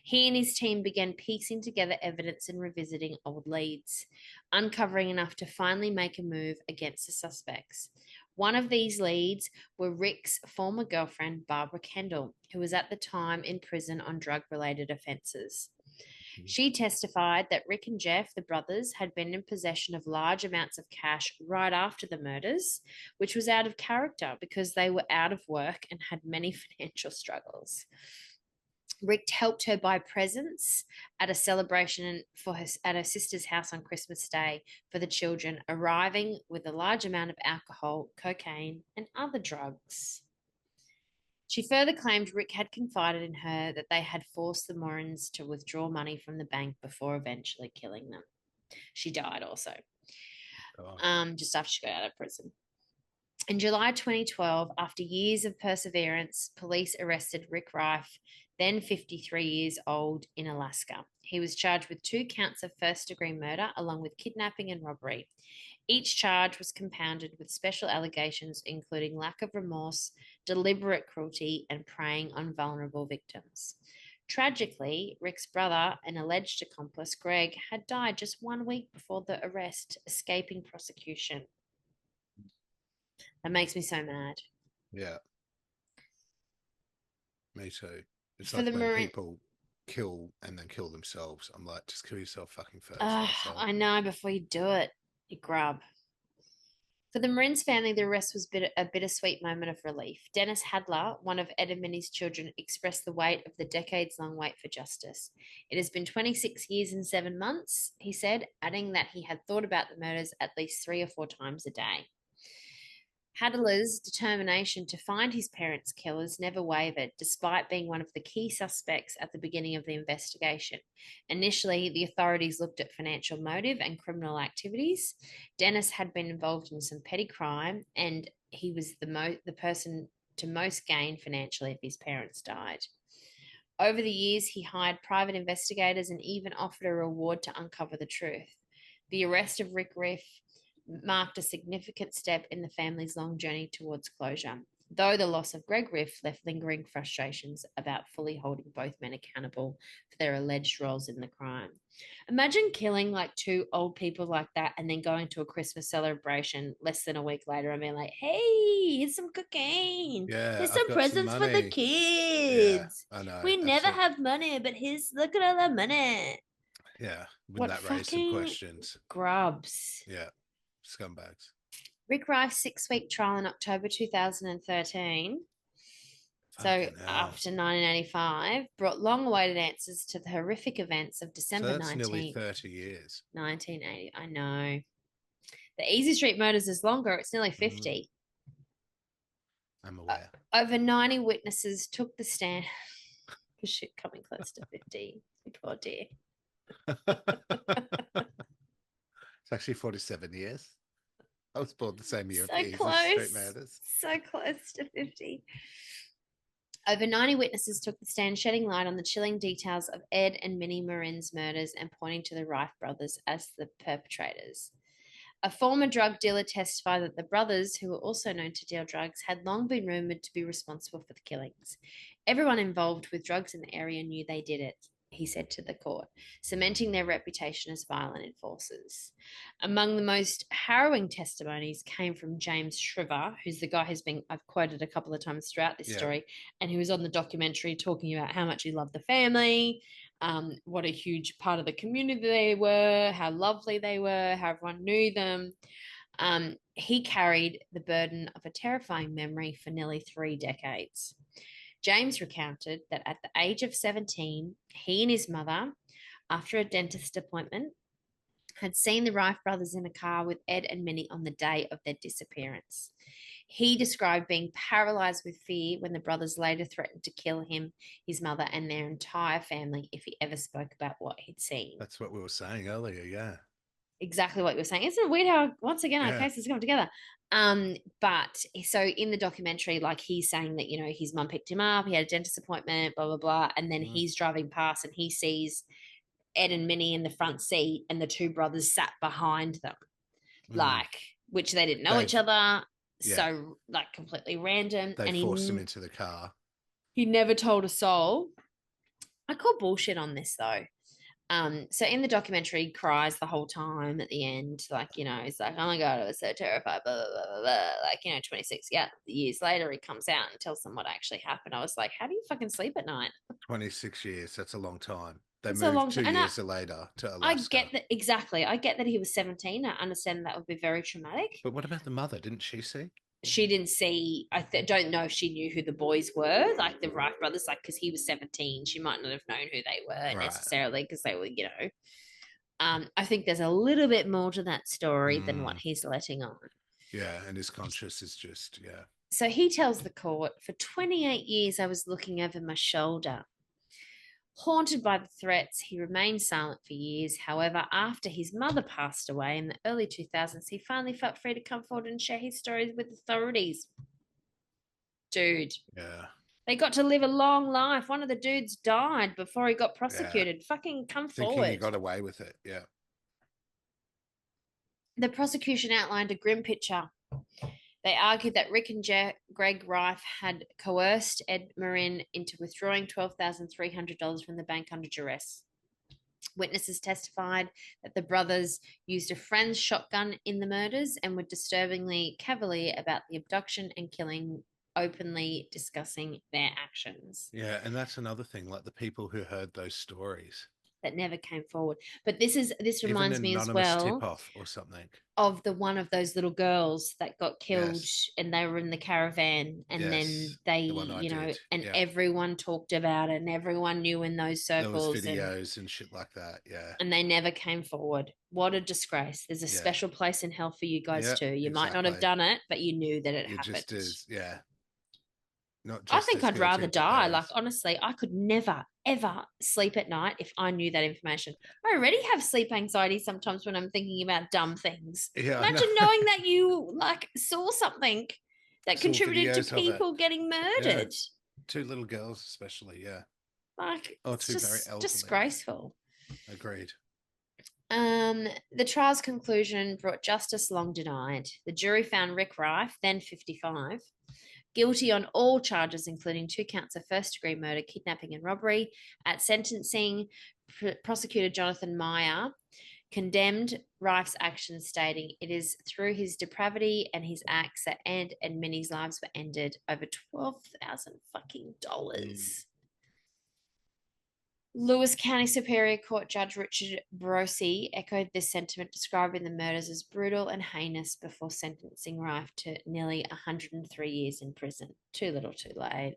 S2: He and his team began piecing together evidence and revisiting old leads, uncovering enough to finally make a move against the suspects. One of these leads were Rick's former girlfriend, Barbara Kendall, who was at the time in prison on drug-related offences. She testified that Rick and Jeff, the brothers, had been in possession of large amounts of cash right after the murders, which was out of character because they were out of work and had many financial struggles. Rick helped her buy presents at a celebration at her sister's house on Christmas Day for the children, arriving with a large amount of alcohol, cocaine, and other drugs. She further claimed Rick had confided in her that they had forced the Maurins to withdraw money from the bank before eventually killing them. She died also, just after she got out of prison. In July 2012, after years of perseverance, police arrested Rick Rife, then 53 years old, in Alaska. He was charged with 2 counts of first-degree murder, along with kidnapping and robbery. Each charge was compounded with special allegations, including lack of remorse, deliberate cruelty, and preying on vulnerable victims. Tragically, Rick's brother, an alleged accomplice, Greg, had died just 1 week before the arrest, escaping prosecution. That makes me so mad.
S1: Yeah. Me too. It's like when people kill and then kill themselves. I'm like, just kill yourself fucking first.
S2: I know, before you do it, you grub. For the Maurins family, the arrest was a bittersweet moment of relief. Dennis Hadler, one of Ed and Minnie's children, expressed the weight of the decades-long wait for justice. It has been 26 years and 7 months, he said, adding that he had thought about the murders at least 3 or 4 times a day. Hadler's determination to find his parents' killers never wavered, despite being one of the key suspects at the beginning of the investigation. Initially, the authorities looked at financial motive and criminal activities. Dennis had been involved in some petty crime, and he was the person to most gain financially if his parents died. Over the years, he hired private investigators and even offered a reward to uncover the truth. The arrest of Rick Riff marked a significant step in the family's long journey towards closure, though the loss of Greg Riff left lingering frustrations about fully holding both men accountable for their alleged roles in the crime. Imagine killing like 2 old people like that and then going to a Christmas celebration less than a week later and being like, hey, here's some cocaine.
S1: Yeah,
S2: here's some presents for the kids.
S1: Yeah, I know.
S2: We never have money, but look at all the money.
S1: Yeah, wouldn't that raise some questions?
S2: Grubs.
S1: Yeah. Scumbags.
S2: Rick Rife's 6-week trial in October 2013, so after 1985, brought long-awaited answers to the horrific events of December 19th. So that's
S1: nearly 30 years.
S2: 1980, I know. The Easy Street murders is longer. It's nearly 50.
S1: I'm aware.
S2: Over 90 witnesses took the stand. Shit, coming close to 50. Poor dear.
S1: It's actually 47 years. I was born the same year.
S2: So close. So close to 50. Over 90 witnesses took the stand, shedding light on the chilling details of Ed and Minnie Maurin's murders and pointing to the Rife brothers as the perpetrators. A former drug dealer testified that the brothers, who were also known to deal drugs, had long been rumored to be responsible for the killings. Everyone involved with drugs in the area knew they did it, he said to the court, cementing their reputation as violent enforcers. Among the most harrowing testimonies came from James Shriver, who's the guy I've quoted a couple of times throughout this story, and who was on the documentary talking about how much he loved the family, what a huge part of the community they were, how lovely they were, how everyone knew them. He carried the burden of a terrifying memory for nearly 3 decades. James recounted that at the age of 17, he and his mother, after a dentist appointment, had seen the Rife brothers in a car with Ed and Minnie on the day of their disappearance. He described being paralyzed with fear when the brothers later threatened to kill him, his mother, and their entire family if he ever spoke about what he'd seen.
S1: That's what we were saying earlier, yeah.
S2: Exactly what you were saying. Isn't it weird how, once again, our cases come together? But so in the documentary, like he's saying that, you know, his mum picked him up, he had a dentist appointment, blah, blah, blah. And then he's driving past and he sees Ed and Minnie in the front seat and the 2 brothers sat behind them, like, which they didn't know each other. So, like, completely random.
S1: They forced him into the car.
S2: He never told a soul. I call bullshit on this, though. So in the documentary, he cries the whole time at the end. Like, you know, he's like, oh my God, I was so terrified, blah, blah, blah, blah, blah. Like, you know, 26 years later, he comes out and tells them what actually happened. I was like, how do you fucking sleep at night?
S1: 26 years, that's a long time. They
S2: It's a
S1: moved
S2: long
S1: 2
S2: time.
S1: years later to Alaska.
S2: I get that, exactly. I get that he was 17. I understand that would be very traumatic.
S1: But what about the mother? Didn't she see?
S2: She didn't see. Don't know if she knew who the boys were, like the Wright brothers, like because he was 17. She might not have known who they were necessarily because they were, you know. I think there's a little bit more to that story than what he's letting on.
S1: Yeah, and his conscience is just, yeah.
S2: So he tells the court, for 28 years, I was looking over my shoulder. Haunted by the threats, he remained silent for years. However, after his mother passed away in the early 2000s, he finally felt free to come forward and share his stories with authorities. Dude.
S1: Yeah.
S2: They got to live a long life. One of the dudes died before he got prosecuted. Yeah. Fucking come forward.
S1: He got away with it, yeah.
S2: The prosecution outlined a grim picture. They argued that Rick and Greg Rife had coerced Ed Maurin into withdrawing $12,300 from the bank under duress. Witnesses testified that the brothers used a friend's shotgun in the murders and were disturbingly cavalier about the abduction and killing, openly discussing their actions.
S1: Yeah, and that's another thing, like the people who heard those stories
S2: that never came forward. But this reminds me as well
S1: tip-off or something
S2: of the one of those little girls that got killed and they were in the caravan and then they, you know, and everyone talked about it and everyone knew in those circles.
S1: There was videos and shit like that, yeah.
S2: And they never came forward. What a disgrace. There's a special place in hell for you guys too. You might not have done it, but you knew that it happened. Just
S1: is, yeah.
S2: I think I'd rather die. Like, honestly, I could never, ever sleep at night if I knew that information. I already have sleep anxiety sometimes when I'm thinking about dumb things. Yeah, imagine knowing that you, like, saw something that contributed to people getting murdered.
S1: Yeah. 2 little girls especially, yeah.
S2: Like, it's just very disgraceful.
S1: Agreed.
S2: The trial's conclusion brought justice long denied. The jury found Rick Rife, then 55, guilty on all charges, including 2 counts of first-degree murder, kidnapping, and robbery. At sentencing, prosecutor Jonathan Meyer condemned Rife's actions, stating, "It is through his depravity and his acts that Ed and Minnie's lives were ended. Over $12,000 fucking dollars." Lewis County Superior Court Judge Richard Brosi echoed this sentiment, describing the murders as brutal and heinous before sentencing Rife to nearly 103 years in prison. Too little, too late.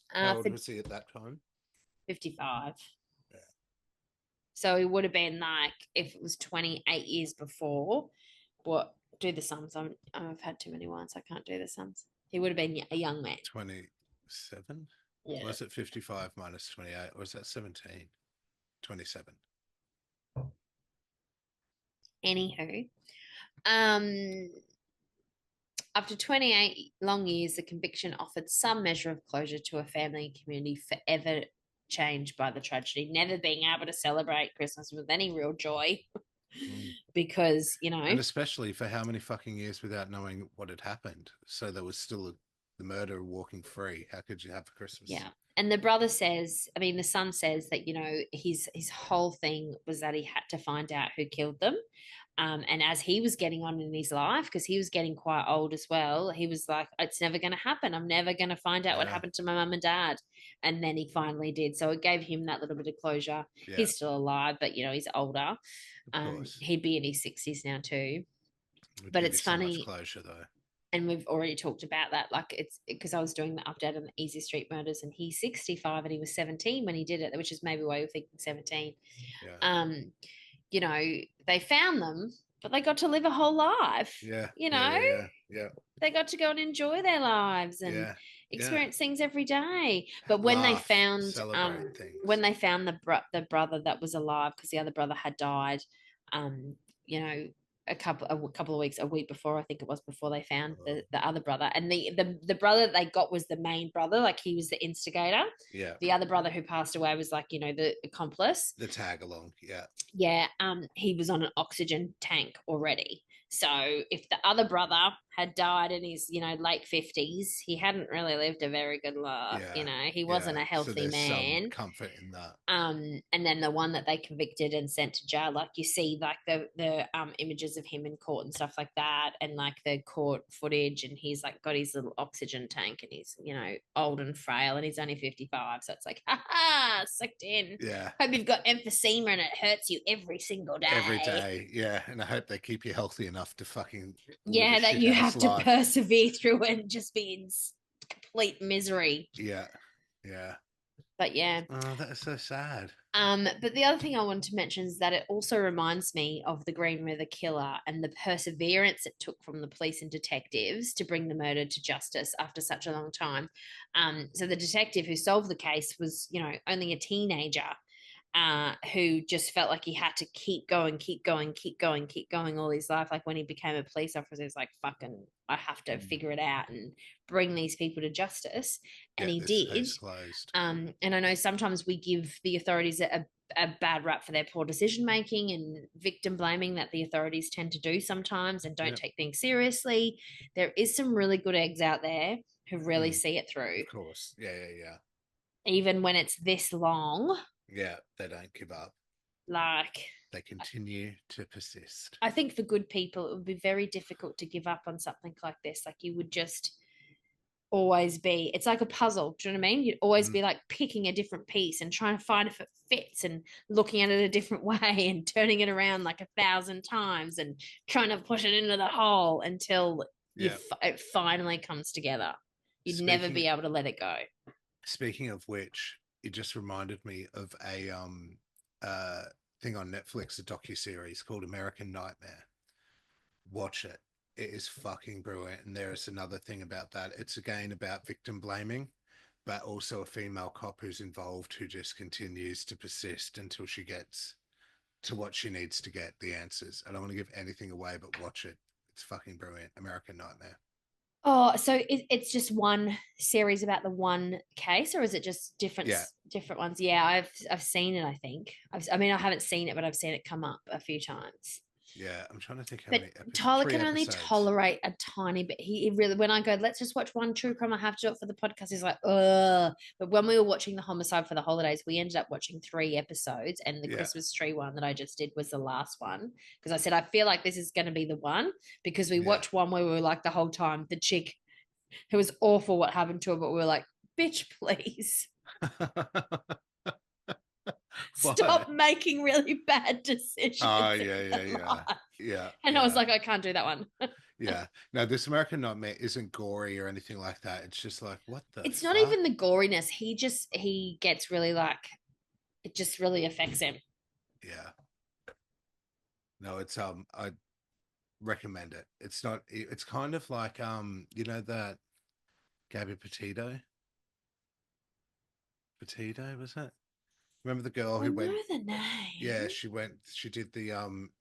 S1: How old was he at that time?
S2: 55. Yeah. So he would have been like, if it was 28 years before, what? Do the sums. I've had too many wines. I can't do the sums. He would have been a young man.
S1: 27?
S2: Yeah.
S1: Was it 55 minus 28 or was that 17? 27.
S2: Anywho, After 28 long years, the conviction offered some measure of closure to a family and community forever changed by the tragedy, never being able to celebrate Christmas with any real joy because,
S1: And especially for how many fucking years without knowing what had happened. So there was still the murderer walking free. How could you have Christmas?
S2: Yeah. And the brother says, I mean, the son says that, his whole thing was that he had to find out who killed them. And as he was getting on in his life, because he was getting quite old as well, he was like, it's never going to happen. I'm never going to find out what happened to my mum and dad. And then he finally did. So it gave him that little bit of closure.
S1: Yeah.
S2: He's still alive, but, he's older.
S1: Of course.
S2: He'd be in his 60s now too.
S1: Would
S2: but
S1: give
S2: it's
S1: you so
S2: funny.
S1: much closure, though.
S2: And we've already talked about that. Like, it's because I was doing the update on the Easy Street murders, and he's 65 and he was 17 when he did it, which is maybe why you're thinking 17.
S1: Yeah.
S2: They found them, but they got to live a whole life.
S1: Yeah.
S2: Yeah. They got to go and enjoy their lives and experience things every day. But when they found the brother that was alive, because the other brother had died, a couple of weeks, a week before, I think it was, before they found the other brother. And the brother they got was the main brother, like he was the instigator.
S1: Yeah.
S2: The other brother who passed away was like, the accomplice.
S1: The tag along. Yeah.
S2: Yeah. He was on an oxygen tank already. So if the other brother had died in his, late 50s, he hadn't really lived a very good life. He wasn't a healthy man.
S1: Some comfort in that.
S2: And then the one that they convicted and sent to jail, like you see, like the images of him in court and stuff like that, and like the court footage, and he's like got his little oxygen tank, and he's old and frail, and he's only 55, so it's like, sucked in.
S1: Yeah.
S2: Hope you've got emphysema and it hurts you every single day.
S1: Every day, yeah. And I hope they keep you healthy enough to fucking
S2: that you have to persevere through and just be in complete misery.
S1: Yeah.
S2: But yeah.
S1: Oh, that is so sad.
S2: But the other thing I wanted to mention is that it also reminds me of the Green River Killer and the perseverance it took from the police and detectives to bring the murder to justice after such a long time. So the detective who solved the case was, only a teenager, who just felt like he had to keep going all his life. Like when he became a police officer, he was like, fucking, I have to figure it out and bring these people to justice. And he did. And I know sometimes we give the authorities a bad rap for their poor decision making and victim blaming that the authorities tend to do sometimes and don't take things seriously. There is some really good eggs out there who really see it through.
S1: Of course. Yeah.
S2: Even when it's this long.
S1: Yeah, they don't give up.
S2: Like,
S1: they continue to persist.
S2: I think for good people, it would be very difficult to give up on something like this. Like, you would just always be, it's like a puzzle. Do you know what I mean? You'd always be like picking a different piece and trying to find if it fits and looking at it a different way and turning it around like 1,000 times and trying to push it into the hole until it finally comes together. You'd never be able to let it go.
S1: Speaking of which, it just reminded me of a thing on Netflix, a docuseries called American Nightmare. Watch it. It is fucking brilliant. And there is another thing about that. It's again about victim blaming, but also a female cop who's involved who just continues to persist until she gets to what she needs to get, the answers. I don't want to give anything away, but watch it. It's fucking brilliant. American Nightmare.
S2: Oh, so it's just one series about the one case, or is it just different ones? Yeah, I've seen it. I think I haven't seen it, but I've seen it come up a few times.
S1: Yeah, I'm trying to think how
S2: but
S1: many episodes.
S2: Tyler can only tolerate a tiny bit. He really, when I go, let's just watch one true crime, I have to do it for the podcast. He's like, ugh. But when we were watching the homicide for the holidays, we ended up watching 3 episodes, and the Christmas tree one that I just did was the last one, because I said I feel like this is going to be the one, because we watched one where we were like the whole time the chick, it was awful what happened to her, but we were like, bitch, please. Stop making really bad decisions.
S1: Oh, yeah.
S2: And I was like, I can't do that one.
S1: Yeah. No, this American Nightmare isn't gory or anything like that. It's just like, what the
S2: It's not even the goriness. He gets really like, it just really affects him.
S1: Yeah. No, it's I recommend it. It's kind of like that Gabby Petito, was it? Remember the girl
S2: I
S1: who went?
S2: know the name.
S1: Yeah, she did the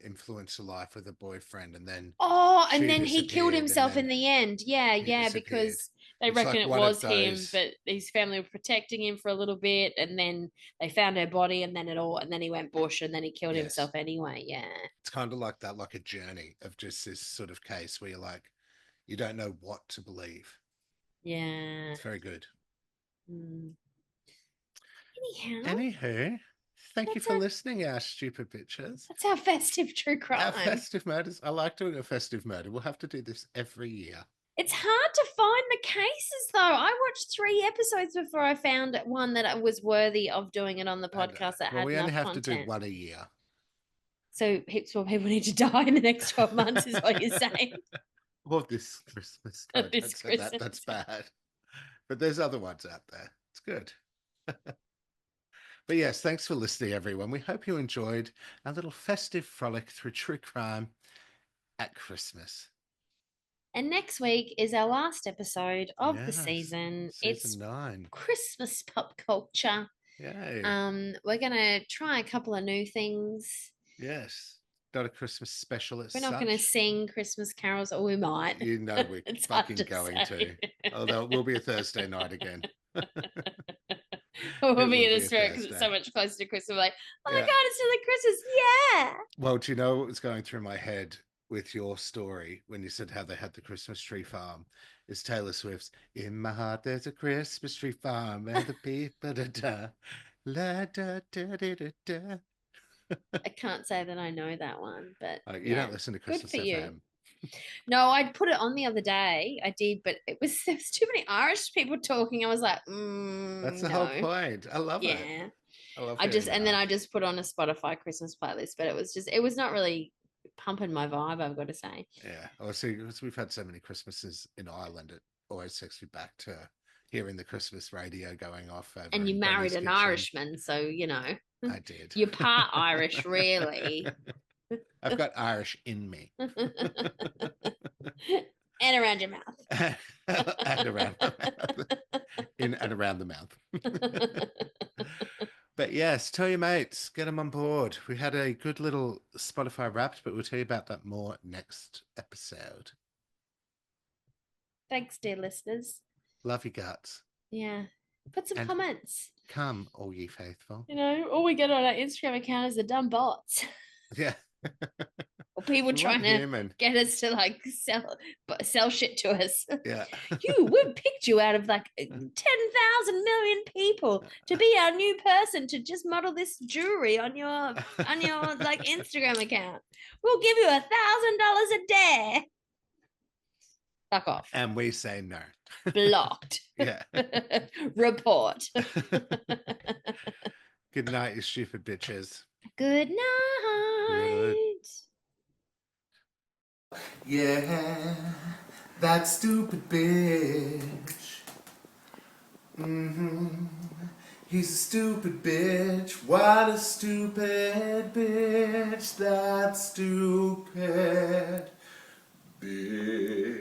S1: influencer life with a boyfriend, and then
S2: Oh, and
S1: she
S2: then he killed
S1: disappeared, and
S2: himself in
S1: then
S2: the end. Yeah,
S1: he
S2: yeah,
S1: disappeared.
S2: because they
S1: It's
S2: reckon
S1: like
S2: it
S1: one of
S2: was him,
S1: those.
S2: but his family were protecting him for a little bit, and then they found her body, and then he went bush, and then he killed himself
S1: Yes,
S2: anyway. Yeah,
S1: it's kind of like that, like a journey of just this sort of case where you're like, you don't know what to believe.
S2: yeah.
S1: It's very good.
S2: Mm. Anyhow,
S1: Anywho, thank you
S2: that's
S1: for
S2: our
S1: listening, our stupid bitches.
S2: that's our festive true
S1: Our
S2: crime.
S1: festive murders. I like doing a festive murder. We'll have to do this every year.
S2: It's hard to find the cases though. I watched 3 episodes before I found one that was worthy of doing it on the
S1: I know.
S2: podcast that
S1: Well,
S2: had
S1: we only
S2: enough
S1: have to do
S2: content.
S1: one a year.
S2: So heaps more people need to die in the next 12 months, is what you're saying.
S1: Well, this Christmas. No,
S2: This
S1: don't say that.
S2: Christmas.
S1: That's bad. But there's other ones out there. It's good. But yes, thanks for listening, everyone. We hope you enjoyed our little festive frolic through true crime at Christmas.
S2: And next week is our last episode of the
S1: Yes,
S2: season.
S1: season
S2: It's
S1: 9.
S2: Christmas pop culture.
S1: Yay.
S2: We're gonna try a couple of new things.
S1: Yes. Not a Christmas special as
S2: We're not gonna
S1: such.
S2: sing Christmas carols, or we might.
S1: You know we're
S2: It's hard
S1: fucking
S2: to
S1: going to.
S2: say.
S1: Although it will be a Thursday night again.
S2: We'll
S1: It
S2: be
S1: will
S2: in the
S1: be a
S2: spirit because it's
S1: Thursday.
S2: so much closer to Christmas. We're like, oh my
S1: Yeah.
S2: god, it's nearly Christmas! Yeah.
S1: Well, do you know what was going through my head with your story when you said how they had the Christmas tree farm? Is Taylor Swift's "In My Heart There's a Christmas Tree Farm and the people da da la da da da da da."
S2: I can't say that I know that one, but
S1: You
S2: yeah,
S1: don't listen to
S2: good
S1: Christmas
S2: for you.
S1: FM.
S2: No, I'd put it on the other day. I did, but there was too many Irish people talking. I was like,
S1: That's the whole
S2: no,
S1: point. I love it.
S2: yeah.
S1: I love
S2: I just
S1: hearing
S2: and then
S1: that.
S2: I just put on a Spotify Christmas playlist, but it was not really pumping my vibe. I've got to say.
S1: Yeah. Oh, see, because we've had so many Christmases in Ireland, it always takes me back to hearing the Christmas radio going off over
S2: And you
S1: in
S2: married
S1: Granny's
S2: an
S1: kitchen.
S2: Irishman, so you know
S1: I did.
S2: you're part Irish, really.
S1: I've got Irish in me.
S2: And around your mouth.
S1: And around the mouth. In and around the mouth. But yes, tell your mates, get them on board. We had a good little Spotify Wrapped, but we'll tell you about that more next episode.
S2: Thanks, dear listeners.
S1: Love you guts.
S2: Yeah. Put some
S1: And
S2: comments.
S1: come, all ye faithful.
S2: You know, all we get on our Instagram account is the dumb bots.
S1: Yeah.
S2: Or people
S1: We want
S2: trying to
S1: human.
S2: get us to like sell shit to us.
S1: Yeah.
S2: We picked you out of like 10,000 million people to be our new person to just model this jewelry on your like Instagram account. We'll give you $1,000 a day. Fuck off.
S1: And we say no.
S2: Blocked.
S1: Yeah.
S2: Report.
S1: Good night, you stupid bitches.
S2: Good night.
S1: Yeah, that stupid bitch. He's a stupid bitch. What a stupid bitch. That stupid bitch.